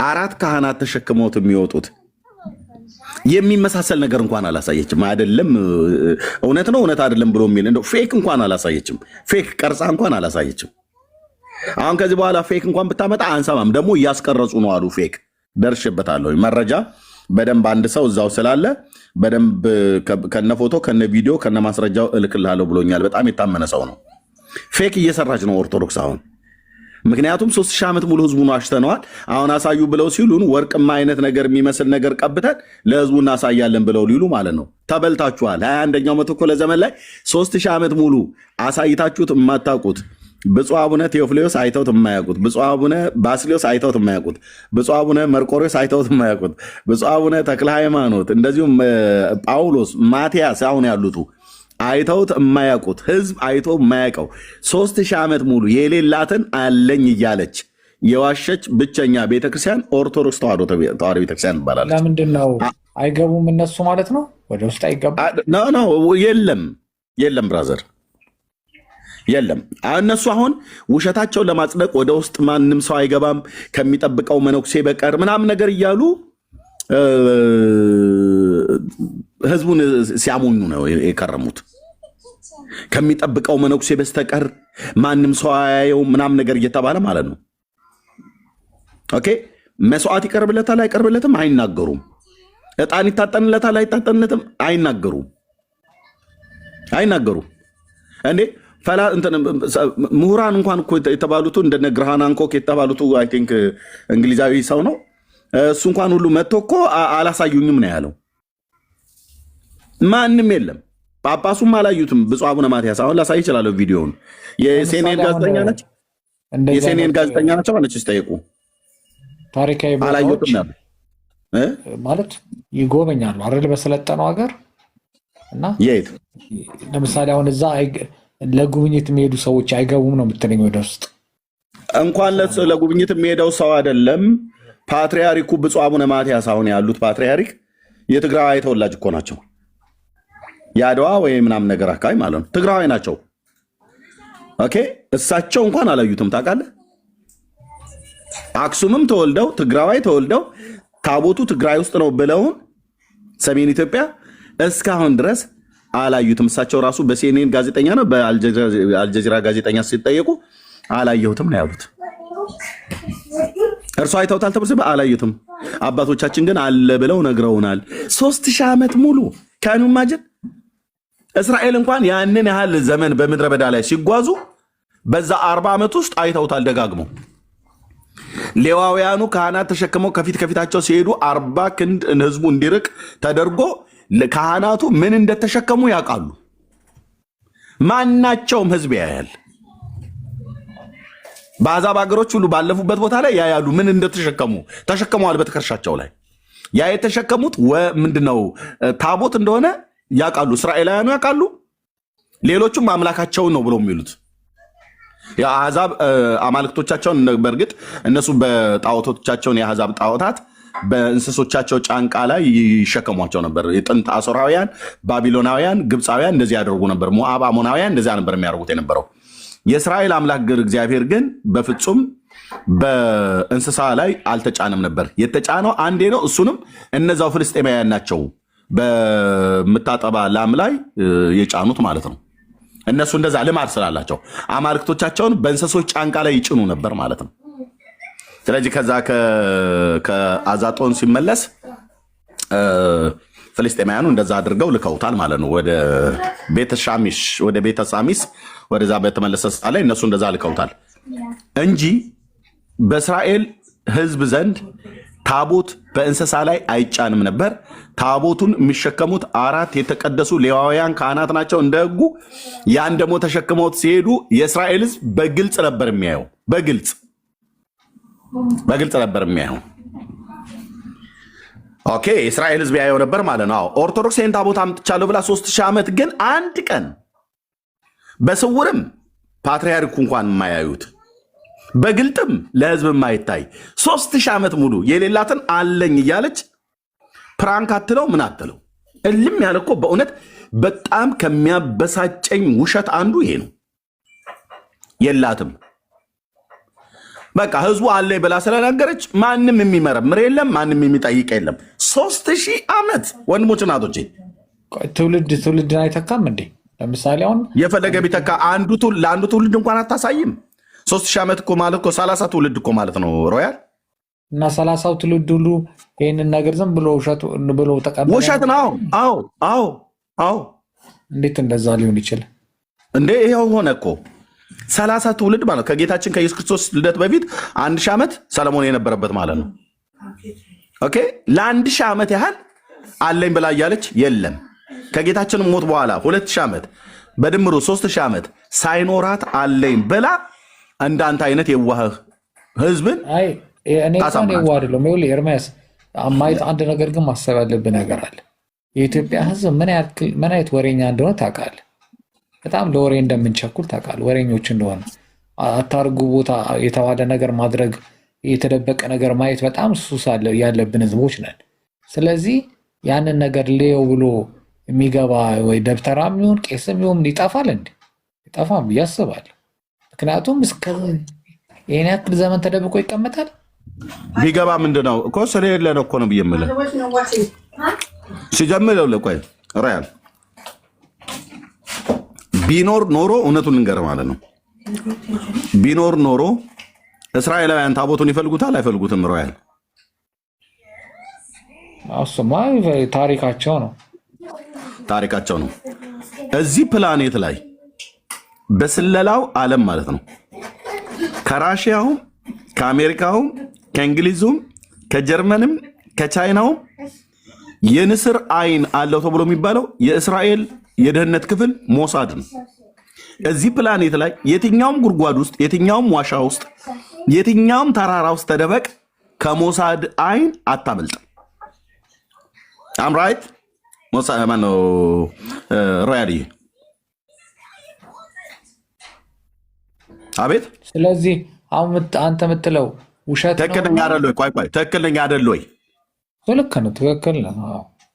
4 ካህናት ተሸክመውት የሚወጡት የሚመሳሰል ነገር እንኳን አላሳየችም። አይደለም እውነት ነው እውነት አይደለም ብሎ የሚል እንደው ፌክ እንኳን አላሳየችም። ፌክ ቀርጻ እንኳን አላሳየችም። አሁን ከዚህ በኋላ ፌክ እንኳን ብታመጣ አንሰማም። ደግሞ እያስቀረጹ ነው አሉ። ፌክ ደርሼበታለሁ። መረጃ በደንብ አንድ ሰው እዛው ስላለ በደንብ ከነ ፎቶ ከነ ቪዲዮ ከነ ማስረጃው እልክልሃለሁ ብሎኛል። በጣም የታመነ ሰው ነው። ፌክ እየሰራች ነው ኦርቶዶክስ። አሁን ምክንያቱም 3000 ዓመት ሙሉ ህዝቡን ዋሽተነዋል። አሁን አሳዩ ብለው ሲሉን ወርቅማ አይነት ነገር የሚመስል ነገር ቀብተን ለህዝቡ እናሳያለን ብለው ሊሉ ማለት ነው። ተበልታችኋል። 21ኛው መቶ ክፍለ ዘመን ላይ 3000 ዓመት ሙሉ አሳይታችሁት የማታውቁት ብፁዕ አቡነ ቴዎፍሌዎስ አይተውት የማያውቁት፣ ብፁዕ አቡነ ባስሌዎስ አይተውት የማያውቁት፣ ብፁዕ አቡነ መርቆሬዎስ አይተውት የማያውቁት፣ ብፁዕ አቡነ ተክለ ሃይማኖት እንደዚሁም ጳውሎስ፣ ማቲያስ አሁን ያሉት አይተውት የማያውቁት ህዝብ አይቶ የማያውቀው 3000 ዓመት ሙሉ የሌላትን አለኝ እያለች የዋሸች ብቸኛ ቤተክርስቲያን ኦርቶዶክስ ተዋሕዶ ቤተክርስቲያን ትባላለች። ለምንድን ነው አይገቡም እነሱ ማለት ነው? ወደ ውስጥ አይገቡም? የለም ብራዘር የለም። እነሱ አሁን ውሸታቸውን ለማጽደቅ ወደ ውስጥ ማንም ሰው አይገባም ከሚጠብቀው መነኩሴ በቀር ምናምን ነገር እያሉ ህዝቡን ሲያሞኙ ነው የከረሙት። ከሚጠብቀው መነኩሴ በስተቀር ማንም ሰው አያየው ምናምን ነገር እየተባለ ማለት ነው። ኦኬ መስዋዕት ይቀርብለታል አይቀርብለትም አይናገሩም። ዕጣን ይታጠንለታል አይታጠንለትም አይናገሩም። እንዴ ምሁራን እንኳን እኮ የተባሉት እንደነ ግርሃን ሃንኮክ የተባሉት አይ ቲንክ እንግሊዛዊ ሰው ነው። እሱ እንኳን ሁሉ መጥቶ እኮ አላሳዩኝም ነው ያለው። ማንም የለም። ጳጳሱም አላዩትም። ብፁዕ አቡነ ማትያስ አሁን ላሳይ ይችላለሁ ቪዲዮውን። የሴኔን ጋዜጠኛ ናቸው ማለት ሲጠየቁ ታሪካዊ አላዩትም ማለት ይጎበኛሉ አይደል? በሰለጠነው ሀገር እና የት ለምሳሌ አሁን እዛ ለጉብኝት የሚሄዱ ሰዎች አይገቡም ነው የምትለኝ? ወደ ውስጥ እንኳን ለጉብኝት የሚሄደው ሰው አይደለም። ፓትሪያርኩ ብፁዕ አቡነ ማትያስ አሁን ያሉት ፓትሪያርክ የትግራዋይ ተወላጅ እኮ ናቸው። የአድዋ ወይ ምናምን ነገር አካባቢ ማለት ነው። ትግራዋይ ናቸው። ኦኬ እሳቸው እንኳን አላዩትም። ታውቃለህ? አክሱምም ተወልደው ትግራዋይ ተወልደው ታቦቱ ትግራይ ውስጥ ነው ብለውን ሰሜን ኢትዮጵያ እስካሁን ድረስ አላዩትም። እሳቸው ራሱ በሲኤንኤን ጋዜጠኛ ነው በአልጀዚራ ጋዜጠኛ ሲጠየቁ አላየሁትም ነው ያሉት። እርሱ አይተውታል ተብሎ አላዩትም። አባቶቻችን ግን አለ ብለው ነግረውናል። 3000 ዓመት ሙሉ ካኑ ማጀት እስራኤል እንኳን ያንን ያህል ዘመን በምድረ በዳ ላይ ሲጓዙ በዛ 40 ዓመት ውስጥ አይተውታል ደጋግመው። ሌዋውያኑ ካህናት ተሸክመው ከፊታቸው ሲሄዱ 40 ክንድ ህዝቡ እንዲርቅ ተደርጎ ካህናቱ ምን እንደተሸከሙ ያውቃሉ። ማናቸውም ህዝብ ያያል። በአሕዛብ ሀገሮች ሁሉ ባለፉበት ቦታ ላይ ያያሉ ምን እንደተሸከሙ ተሸክመዋል። በትከሻቸው ላይ ያ የተሸከሙት ምንድነው ታቦት እንደሆነ ያውቃሉ። እስራኤላውያኑ ያውቃሉ። ሌሎቹም አምላካቸውን ነው ብለው የሚሉት የአሕዛብ አማልክቶቻቸውን በእርግጥ እነሱ በጣዖቶቻቸውን የአሕዛብ ጣዖታት በእንስሶቻቸው ጫንቃ ላይ ይሸከሟቸው ነበር። የጥንት አሦራውያን፣ ባቢሎናውያን፣ ግብፃውያን እንደዚህ ያደርጉ ነበር። ሞዓብ፣ አሞናውያን እንደዚያ ነበር የሚያደርጉት የነበረው። የእስራኤል አምላክ እግዚአብሔር ግን በፍጹም በእንስሳ ላይ አልተጫነም ነበር። የተጫነው አንዴ ነው። እሱንም እነዛው ፍልስጤማውያን ናቸው በምታጠባ ላም ላይ የጫኑት ማለት ነው። እነሱ እንደዛ ልማድ ስላላቸው አማልክቶቻቸውን በእንስሶች ጫንቃ ላይ ይጭኑ ነበር ማለት ነው። ስለዚህ ከዛ ከአዛጦን ሲመለስ ፍልስጤማውያኑ እንደዛ አድርገው ልከውታል ማለት ነው። ወደ ቤተ ሳሚስ ወደዛ በተመለሰ ሰዓት ላይ እነሱ እንደዛ ልከውታል እንጂ በእስራኤል ሕዝብ ዘንድ ታቦት በእንስሳ ላይ አይጫንም ነበር። ታቦቱን የሚሸከሙት 4 የተቀደሱ ሌዋውያን ካህናት ናቸው እንደ ሕጉ። ያን ደግሞ ተሸክመውት ሲሄዱ የእስራኤል ሕዝብ በግልጽ ነበር የሚያየው። በግልጽ ነበር የሚያየው። ኦኬ የእስራኤል ሕዝብ ያየው ነበር ማለት ነው። ኦርቶዶክስ ይህን ታቦት አምጥቻለሁ ብላ 3000 ዓመት ግን አንድ ቀን በስውርም ፓትርያርኩ እንኳን የማያዩት በግልጥም ለህዝብ የማይታይ 3000 ዓመት ሙሉ የሌላትን አለኝ እያለች ፕራንክ አትለው ምን አትለው እልም ያለ እኮ በእውነት በጣም ከሚያበሳጨኝ ውሸት አንዱ ይሄ ነው። የላትም በቃ ህዝቡ አለኝ ብላ ስለነገረች ማንም የሚመረምር የለም፣ ማንም የሚጠይቅ የለም። 3000 ዓመት ወንድሞች እናቶቼ፣ ትውልድን አይተካም እንዴ? ለምሳሌ አሁን የፈለገ ቢተካ ለአንዱ ትውልድ እንኳን አታሳይም። 3000 ዓመት እኮ ማለት እኮ 30 ትውልድ እኮ ማለት ነው ሮያል። እና 30 ትውልድ ሁሉ ይህንን ነገር ዝም ብሎ ውሸት ነው። አዎ እንዴት እንደዛ ሊሆን ይችላል እንዴ? ይኸው ሆነ እኮ 30 ትውልድ ማለት ከጌታችን ከኢየሱስ ክርስቶስ ልደት በፊት 1000 ዓመት ሰለሞን የነበረበት ማለት ነው። ኦኬ ለ1000 ዓመት ያህል አለኝ ብላ እያለች የለም። ከጌታችን ሞት በኋላ 2000 ዓመት በድምሩ 3000 ዓመት ሳይኖራት አለኝ ብላ እንዳንተ አይነት የዋህ ህዝብን አይ እኔ እንኳን የዋህ አይደለም። ይኸውልህ ኤርሚያስ ማየት አንድ ነገር ግን ማሰብ ያለብህ ነገር አለ። የኢትዮጵያ ህዝብ ምን አይነት ወሬኛ እንደሆነ ታውቃለህ። በጣም ለወሬ እንደምንቸኩል ታውቃለህ። ወሬኞች እንደሆነ አታርጉ ቦታ የተዋደ ነገር ማድረግ የተደበቀ ነገር ማየት በጣም ሱስ ያለብን ህዝቦች ነን። ስለዚህ ያንን ነገር ሌው ብሎ የሚገባ ወይ ደብተራም ይሁን ቄስም ይሁን ይጠፋል እንዴ? ይጠፋም ብዬ አስባለሁ። ምክንያቱም እስከ ይሄን ያክል ዘመን ተደብቆ ይቀመጣል። ቢገባ ምንድነው እኮ ስለሌለ ነው እኮ ነው ብዬ የምልህ። ሲጀምር ለቆይ ራያል ቢኖር ኖሮ እውነቱን እንገር ማለት ነው። ቢኖር ኖሮ እስራኤላውያን ታቦቱን ይፈልጉታል አይፈልጉትም? ራያል አሱማ ታሪካቸው ነው ታሪካቸው ነው። እዚህ ፕላኔት ላይ በስለላው ዓለም ማለት ነው ከራሽያውም ከአሜሪካውም ከእንግሊዙም ከጀርመንም ከቻይናውም የንስር አይን አለው ተብሎ የሚባለው የእስራኤል የደህንነት ክፍል ሞሳድ ነው። እዚህ ፕላኔት ላይ የትኛውም ጉድጓድ ውስጥ የትኛውም ዋሻ ውስጥ የትኛውም ተራራ ውስጥ ተደበቅ ከሞሳድ አይን አታመልጥ። አምራይት ሞሳድ ማነው ሮያል? አቤት። ስለዚህ አሁን አንተ የምትለው ውሸት ነው። ትክክለኛ አይደል ወይ? ቆይ ትክክለኛ አይደል ወይ? ልክ ነው፣ ትክክል ነው።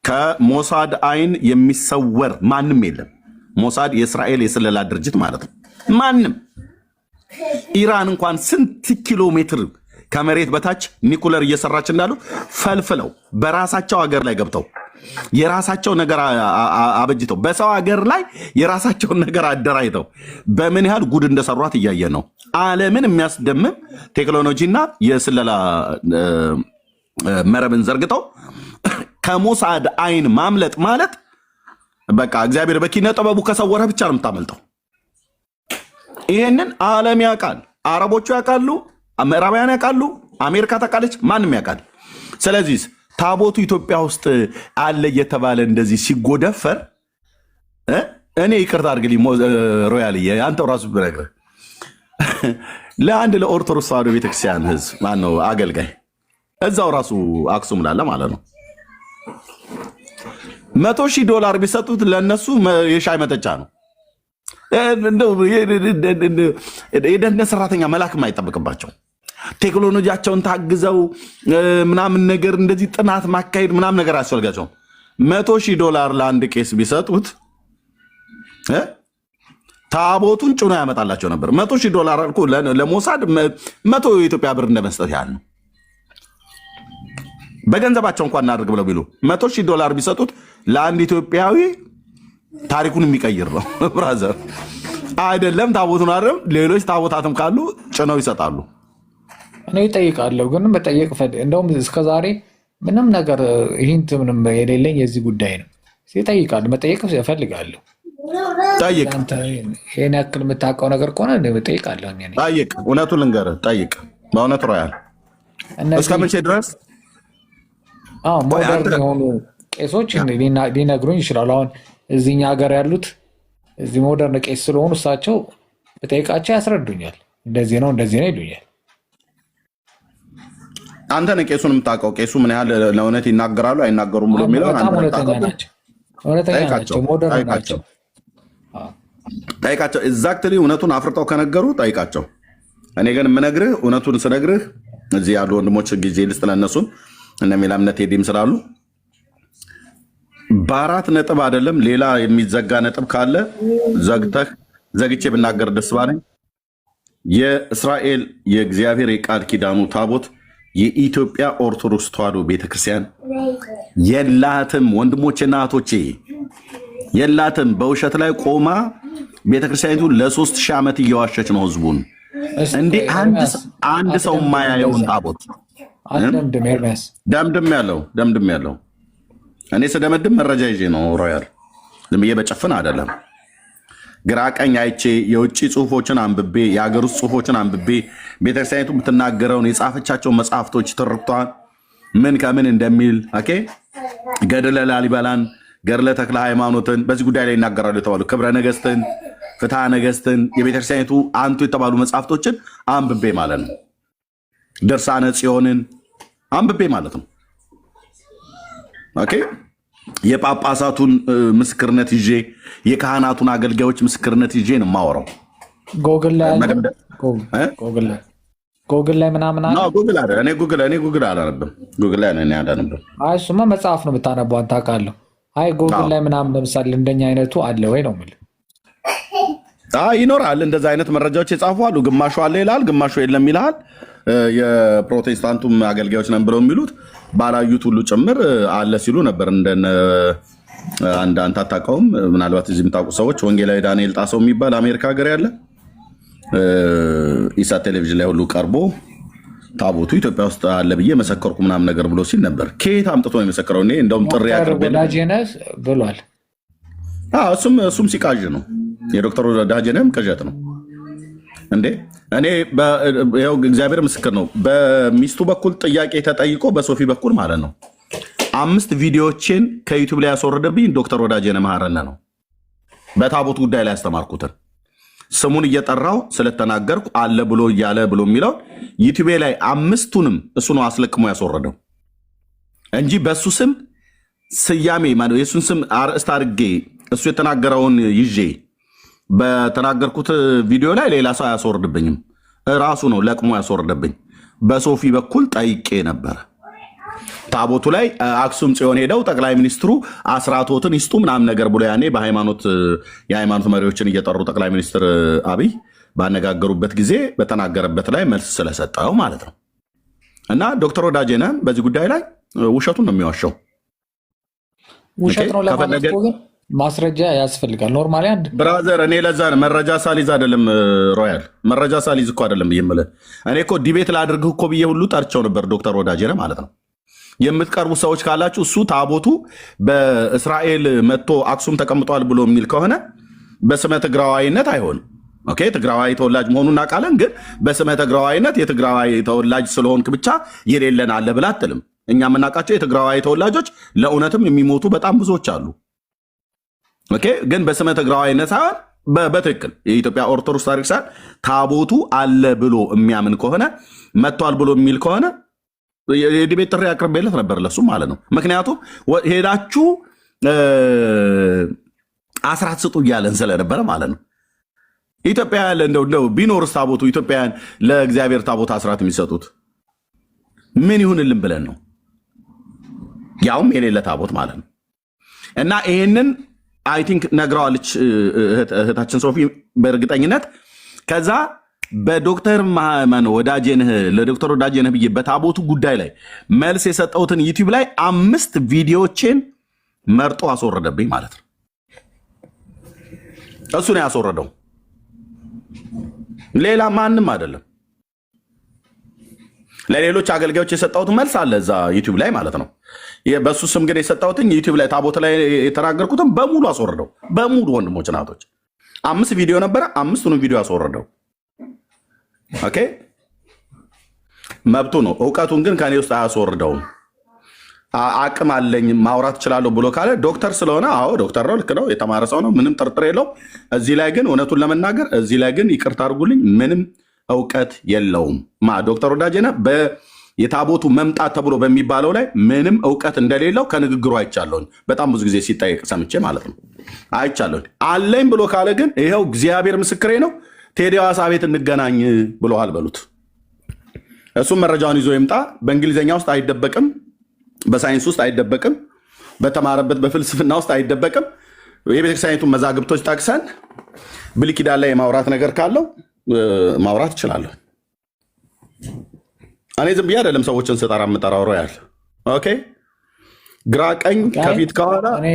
ከሞሳድ አይን የሚሰወር ማንም የለም። ሞሳድ የእስራኤል የስለላ ድርጅት ማለት ነው። ማንም ኢራን እንኳን ስንት ኪሎ ሜትር ከመሬት በታች ኒኩለር እየሰራች እንዳሉ ፈልፍለው በራሳቸው ሀገር ላይ ገብተው የራሳቸው ነገር አበጅተው በሰው ሀገር ላይ የራሳቸውን ነገር አደራጅተው በምን ያህል ጉድ እንደሰሯት እያየ ነው። ዓለምን የሚያስደምም ቴክኖሎጂና የስለላ መረብን ዘርግተው ከሞሳድ አይን ማምለጥ ማለት በቃ እግዚአብሔር በኪነ ጥበቡ ከሰወረ ብቻ ነው የምታመልጠው። ይሄንን ዓለም ያውቃል። አረቦቹ ያውቃሉ፣ ምዕራባውያን ያውቃሉ፣ አሜሪካ ታውቃለች፣ ማንም ያውቃል። ስለዚህ ታቦቱ ኢትዮጵያ ውስጥ አለ እየተባለ እንደዚህ ሲጎደፈር እኔ ይቅርታ አድርግልኝ ሮያልዬ፣ አንተው ራሱ ብነግርህ ለአንድ ለኦርቶዶክስ ተዋሕዶ ቤተክርስቲያን ህዝብ ማነው አገልጋይ እዛው ራሱ አክሱም ላለ ማለት ነው $100,000 ቢሰጡት ለነሱ የሻይ መጠጫ ነው። የደህንነት ሰራተኛ መላክ የማይጠብቅባቸው ቴክኖሎጂያቸውን ታግዘው ምናምን ነገር እንደዚህ ጥናት ማካሄድ ምናምን ነገር አያስፈልጋቸውም። $100,000 ለአንድ ቄስ ቢሰጡት ታቦቱን ጭኖ ያመጣላቸው ነበር። $100,000 እኮ ለሞሳድ 100 የኢትዮጵያ ብር እንደመስጠት ያህል ነው። በገንዘባቸው እንኳን እናድርግ ብለው ቢሉ $100,000 ቢሰጡት ለአንድ ኢትዮጵያዊ ታሪኩን የሚቀይር ነው። ብራዘር አይደለም ታቦቱን አይደለም ሌሎች ታቦታትም ካሉ ጭነው ይሰጣሉ። እኔ እጠይቃለሁ፣ ግን መጠየቅ እንደውም እስከዛሬ ምንም ነገር ሂንት ምንም የሌለኝ የዚህ ጉዳይ ነው። እጠይቃለሁ፣ መጠየቅ እፈልጋለሁ። ጠይቅ። ይሄን ያክል የምታውቀው ነገር ከሆነ እጠይቃለሁ። ጠይቅ፣ እውነቱን ልንገርህ፣ ጠይቅ። በእውነት ሮያል እስከ መቼ ድረስ ሞደርን የሆኑ ቄሶች ሊነግሩኝ ይችላሉ። አሁን እዚህኛ ሀገር ያሉት እዚህ ሞደርን ቄስ ስለሆኑ እሳቸው በጠይቃቸው ያስረዱኛል። እንደዚህ ነው እንደዚህ ነው ይሉኛል። አንተ ነህ ቄሱን የምታውቀው። ቄሱ ምን ያህል ለእውነት ይናገራሉ አይናገሩም ብሎ የሚለው በጣም እውነተኛ ናቸው፣ እውነተኛ ናቸው፣ ሞደርን ናቸው። ጠይቃቸው። ኤግዛክትሊ እውነቱን አፍርጠው ከነገሩ ጠይቃቸው። እኔ ግን የምነግርህ እውነቱን ስነግርህ እዚህ ያሉ ወንድሞች ጊዜ ልስጥ ለእነሱም እነ ሚላምነት ሄዲም ስላሉ በአራት ነጥብ አይደለም ሌላ የሚዘጋ ነጥብ ካለ ዘግቼ ብናገር ደስ ባለኝ። የእስራኤል የእግዚአብሔር የቃል ኪዳኑ ታቦት የኢትዮጵያ ኦርቶዶክስ ተዋሕዶ ቤተክርስቲያን የላትም። ወንድሞቼና እህቶቼ የላትም። በውሸት ላይ ቆማ ቤተክርስቲያኒቱ ለ3000 ዓመት እየዋሸች ነው ህዝቡን። እንዲህ አንድ ሰው የማያየውን ታቦት ደምድም ያለው እኔ ስደመድም መረጃ ይዤ ነው ሮያል፣ ዝም ብዬ በጨፍን አይደለም። ግራ ቀኝ አይቼ የውጭ ጽሁፎችን አንብቤ የሀገር ውስጥ ጽሁፎችን አንብቤ ቤተክርስቲያኒቱ የምትናገረውን የጻፈቻቸው መጽሐፍቶች ትርክቷን ምን ከምን እንደሚል ኦኬ ገድለ ላሊበላን ገድለ ተክለ ሃይማኖትን በዚህ ጉዳይ ላይ ይናገራሉ የተባሉ ክብረ ነገስትን ፍትሐ ነገስትን የቤተክርስቲያኒቱ አንቱ የተባሉ መጽሐፍቶችን አንብቤ ማለት ነው። ድርሳነ ጽዮንን አንብቤ ማለት ነው። ኦኬ የጳጳሳቱን ምስክርነት ይዤ የካህናቱን አገልጋዮች ምስክርነት ይዤ ነው የማወራው። ጎግል ላይ ምናምን አለ። እኔ ጉግል አላነብም። ጉግል ላይ እኔ አላነብም። አይ እሱማ መጽሐፍ ነው የምታነበው አንተ አውቃለሁ። አይ ጎግል ላይ ምናምን ለምሳሌ እንደኛ አይነቱ አለ ወይ ነው የምልህ። ይኖራል እንደዛ አይነት መረጃዎች የጻፉ አሉ። ግማሹ አለ ይላል፣ ግማሹ የለም ይላል። የፕሮቴስታንቱም አገልጋዮች ነን ብለው የሚሉት ባላዩት ሁሉ ጭምር አለ ሲሉ ነበር። እንደነ አንተ አታውቀውም፣ ምናልባት እዚህ የምታውቁ ሰዎች ወንጌላዊ ዳንኤል ጣሰው የሚባል አሜሪካ ሀገር ያለ ኢሳት ቴሌቪዥን ላይ ሁሉ ቀርቦ ታቦቱ ኢትዮጵያ ውስጥ አለ ብዬ መሰከርኩ ምናምን ነገር ብሎ ሲል ነበር። ከየት አምጥቶ ነው የመሰከረው? እኔ እንደውም ጥሪ ወዳጄነህ ብሏል። እሱም ሲቃዥ ነው። የዶክተር ወዳጄነህም ቅዠት ነው እንዴ። እኔ እግዚአብሔር ምስክር ነው። በሚስቱ በኩል ጥያቄ ተጠይቆ በሶፊ በኩል ማለት ነው 5 ቪዲዮዎችን ከዩቲዩብ ላይ ያስወረደብኝ ዶክተር ወዳጄነህ መሐረነ ነው። በታቦት ጉዳይ ላይ ያስተማርኩትን ስሙን እየጠራው ስለተናገርኩ አለ ብሎ እያለ ብሎ የሚለው ዩቲዩብ ላይ 5ቱንም እሱ ነው አስለቅሞ ያስወረደው እንጂ በሱ ስም ስያሜ የሱን ስም አርእስት አድርጌ እሱ የተናገረውን ይዤ በተናገርኩት ቪዲዮ ላይ ሌላ ሰው አያስወርድብኝም። ራሱ ነው ለቅሞ ያስወርድብኝ። በሶፊ በኩል ጠይቄ ነበር። ታቦቱ ላይ አክሱም ጽዮን ሄደው ጠቅላይ ሚኒስትሩ አስራቶትን ይስጡ ምናምን ነገር ብሎ ያኔ የሃይማኖት መሪዎችን እየጠሩ ጠቅላይ ሚኒስትር አብይ ባነጋገሩበት ጊዜ በተናገረበት ላይ መልስ ስለሰጠው ማለት ነው። እና ዶክተር ወዳጄነህ በዚህ ጉዳይ ላይ ውሸቱን ነው የሚዋሸው። ውሸት ነው ለማለት ግን ማስረጃ ያስፈልጋል። ኖርማሊ አንድ ብራዘር እኔ ለዛ መረጃ ሳሊዝ አይደለም ሮያል መረጃ ሳሊዝ እኮ አይደለም ብዬ እኔ እኮ ዲቤት ላድርግህ እኮ ብዬ ሁሉ ጠርቸው ነበር ዶክተር ወዳጄነህ ማለት ነው። የምትቀርቡ ሰዎች ካላችሁ እሱ ታቦቱ በእስራኤል መጥቶ አክሱም ተቀምጧል ብሎ የሚል ከሆነ በስመ ትግራዋይነት አይሆንም። ኦኬ ትግራዋይ ተወላጅ መሆኑን እናውቃለን። ግን በስመ ትግራዋይነት የትግራዋይ ተወላጅ ስለሆንክ ብቻ የሌለን አለ ብላ አትልም። እኛ የምናውቃቸው የትግራዋይ ተወላጆች ለእውነትም የሚሞቱ በጣም ብዙዎች አሉ። ኦኬ ግን በስመ ትግራዋይነት ሳይሆን በትክክል የኢትዮጵያ ኦርቶዶክስ ታሪክ ታቦቱ አለ ብሎ የሚያምን ከሆነ መጥቷል ብሎ የሚል ከሆነ የዲቤት ጥሪ አቅርቤለት ነበር ለሱ ማለት ነው። ምክንያቱም ሄዳችሁ አስራት ስጡ እያለን ስለነበረ ማለት ነው። ኢትዮጵያ ያለ እንደው ቢኖርስ ታቦቱ ኢትዮጵያውያን ለእግዚአብሔር ታቦት አስራት የሚሰጡት ምን ይሁንልን ብለን ነው፣ ያውም የሌለ ታቦት ማለት ነው። እና ይሄንን አይ ቲንክ ነግረዋለች እህታችን ሶፊ በእርግጠኝነት። ከዛ በዶክተር ወዳጄነህ ለዶክተር ወዳጄነህ ብዬ በታቦቱ ጉዳይ ላይ መልስ የሰጠሁትን ዩቲዩብ ላይ 5 ቪዲዮዎችን መርጦ አስወረደብኝ ማለት ነው። እሱ ነው ያስወረደው፣ ሌላ ማንም አይደለም። ለሌሎች አገልጋዮች የሰጠሁት መልስ አለ እዛ ዩቲዩብ ላይ ማለት ነው። በሱ ስም ግን የሰጠሁትን ዩቲዩብ ላይ ታቦት ላይ የተናገርኩትን በሙሉ አስወረደው። በሙሉ ወንድሞች ናቶች 5 ቪዲዮ ነበረ፣ 5ቱንም ቪዲዮ አስወረደው። ኦኬ መብቱ ነው። እውቀቱን ግን ከኔ ውስጥ አያስወርደውም። አቅም አለኝ ማውራት እችላለሁ ብሎ ካለ ዶክተር ስለሆነ አዎ ዶክተር ነው፣ ልክ ነው፣ የተማረ ሰው ነው፣ ምንም ጥርጥር የለው። እዚህ ላይ ግን እውነቱን ለመናገር እዚህ ላይ ግን ይቅርታ አድርጉልኝ ምንም እውቀት የለውም። ዶክተር ወዳጄነህ የታቦቱ መምጣት ተብሎ በሚባለው ላይ ምንም እውቀት እንደሌለው ከንግግሩ አይቻለሁኝ። በጣም ብዙ ጊዜ ሲጠየቅ ሰምቼ ማለት ነው አይቻለሁኝ። አለኝ ብሎ ካለ ግን ይኸው እግዚአብሔር ምስክሬ ነው ቴዲ ሐዋሳ ቤት እንገናኝ ብለዋል በሉት። እሱም መረጃውን ይዞ ይምጣ። በእንግሊዝኛ ውስጥ አይደበቅም፣ በሳይንስ ውስጥ አይደበቅም፣ በተማረበት በፍልስፍና ውስጥ አይደበቅም። የቤተክርስቲያኒቱን መዛግብቶች ጠቅሰን ብሉይ ኪዳን ላይ የማውራት ነገር ካለው ማውራት እችላለሁ። እኔ ዝም ብዬ አይደለም ሰዎችን ስጠራ የምጠራው ሮያል። ኦኬ ግራ ቀኝ ከፊት ከኋላ እኔ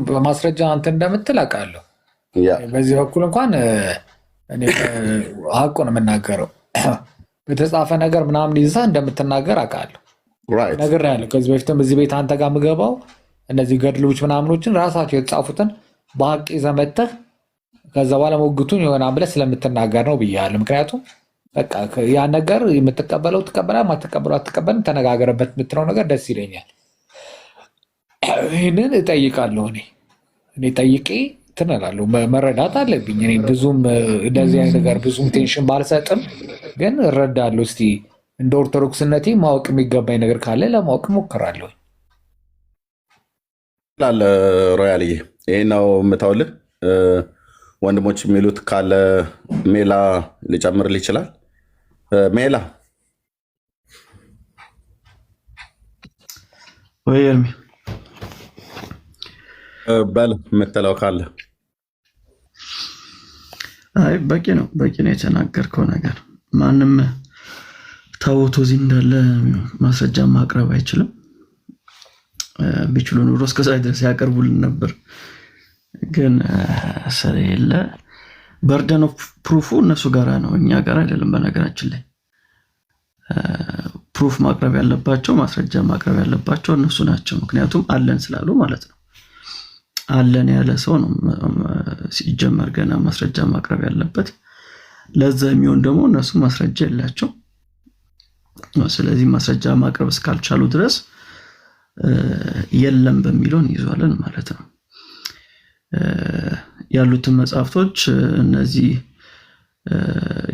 በማስረጃ አንተ እንደምትል አውቃለሁ። በዚህ በኩል እንኳን እኔ ሀቁ ነው የምናገረው። በተጻፈ ነገር ምናምን ይዘህ እንደምትናገር አውቃለሁ። ነገር ያለ ከዚህ በፊትም እዚህ ቤት አንተ ጋር የምገባው እነዚህ ገድሎች ምናምኖችን ራሳቸው የተጻፉትን በሀቅ ይዘህ መተህ ከዛ በኋላ ሞግቱን የሆነ ብለህ ስለምትናገር ነው ብያለሁ። ምክንያቱም በቃ ያ ነገር የምትቀበለው ትቀበላለህ፣ የማትቀበለው አትቀበልም። ተነጋገረበት የምትለው ነገር ደስ ይለኛል። ይህንን እጠይቃለሁ። እኔ ጠይቄ ትነላለሁ መረዳት አለብኝ። እኔ ብዙም እንደዚህ አይነት ነገር ብዙም ቴንሽን ባልሰጥም ግን እረዳለሁ። እስቲ እንደ ኦርቶዶክስነቴ ማወቅ የሚገባኝ ነገር ካለ ለማወቅ እሞክራለሁ። ላለ ሮያልዬ ይህ ነው የምተውልህ። ወንድሞች የሚሉት ካለ ሜላ ሊጨምርልህ ይችላል። ሜላ ወይ ኤርሚ በል የምትለው ካለ። አይ በቂ ነው የተናገርከው ነገር። ማንም ታቦቱ እዚህ እንዳለ ማስረጃ ማቅረብ አይችልም። ቢችሉ ኑሮ እስከዛ ድረስ ያቀርቡልን ነበር፣ ግን ስለሌለ በርደን ኦፍ ፕሩፉ እነሱ ጋር ነው፣ እኛ ጋር አይደለም። በነገራችን ላይ ፕሩፍ ማቅረብ ያለባቸው ማስረጃ ማቅረብ ያለባቸው እነሱ ናቸው። ምክንያቱም አለን ስላሉ ማለት ነው። አለን ያለ ሰው ነው ሲጀመር ገና ማስረጃ ማቅረብ ያለበት። ለዛ የሚሆን ደግሞ እነሱ ማስረጃ የላቸው። ስለዚህ ማስረጃ ማቅረብ እስካልቻሉ ድረስ የለም በሚለው እንይዟለን ማለት ነው። ያሉትን መጽሐፍቶች እነዚህ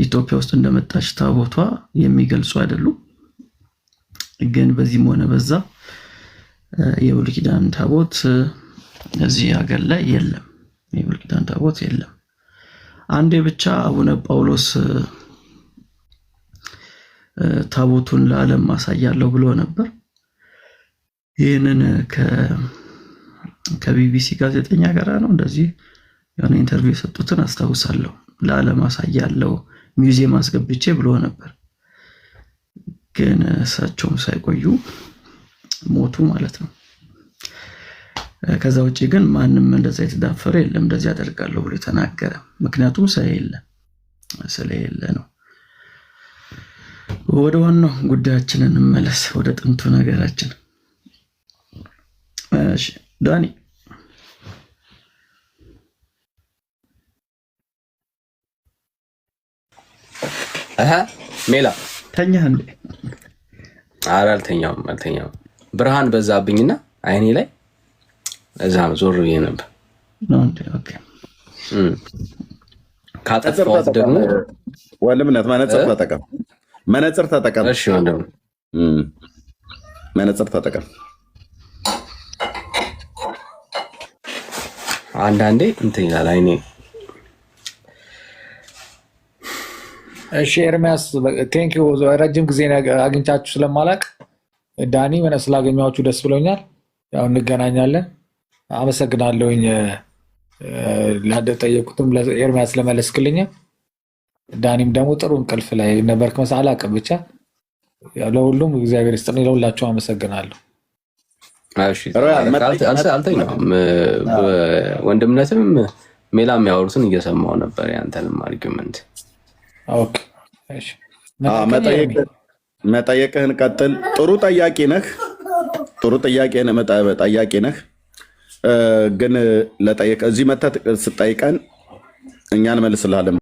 ኢትዮጵያ ውስጥ እንደመጣች ታቦቷ የሚገልጹ አይደሉም። ግን በዚህም ሆነ በዛ የብሉይ ኪዳን ታቦት እዚህ ሀገር ላይ የለም። የብሉይ ኪዳን ታቦት የለም። አንዴ ብቻ አቡነ ጳውሎስ ታቦቱን ለዓለም ማሳያለሁ ብሎ ነበር። ይህንን ከቢቢሲ ጋዜጠኛ ጋር ነው እንደዚህ የሆነ ኢንተርቪው የሰጡትን አስታውሳለሁ። ለዓለም አሳያለሁ ሚውዚየም አስገብቼ ብሎ ነበር። ግን እሳቸውም ሳይቆዩ ሞቱ ማለት ነው። ከዛ ውጪ ግን ማንም እንደዛ የተዳፈረ የለም እንደዚህ ያደርጋለሁ ብሎ የተናገረ። ምክንያቱም ስለሌለ ነው። ወደ ዋናው ጉዳያችንን እንመለስ፣ ወደ ጥንቱ ነገራችን። እሺ ዳኒ ሜላ ተኛህ እንዴ? ኧረ አልተኛውም። ብርሃን በዛብኝና አይኔ ላይ እዛ ዞር ብዬ ነበር። ኦኬ ካጠፋሁት ደግሞ ወንድምነት መነጽር ተጠቀም። እሺ ወንድም መነጽር ተጠቀም። አንዳንዴ እንትን ይላል አይኔ። እሺ ኤርሚያስ ቴንኪው። ረጅም ጊዜ አግኝቻችሁ ስለማላቅ ዳኒ ስላገኘኋችሁ ደስ ብሎኛል። ያው እንገናኛለን። አመሰግናለሁኝ ላጠየቁትም ኤርሚያስ ለመለስክልኝ። ዳኒም ደግሞ ጥሩ እንቅልፍ ላይ ነበርክ መሰለኝ፣ አላውቅም። ብቻ ለሁሉም እግዚአብሔር ይስጥልኝ። ለሁላችሁ አመሰግናለሁ። አልተኛውም። ወንድምነትም ሜላ የሚያወሩትን እየሰማሁ ነበር፣ ያንተንም አርጊመንት። መጠየቅህን ቀጥል። ጥሩ ጠያቂ ነህ። ግን እዚህ መተህ ስጠይቀን እኛ እንመልስልሃለን።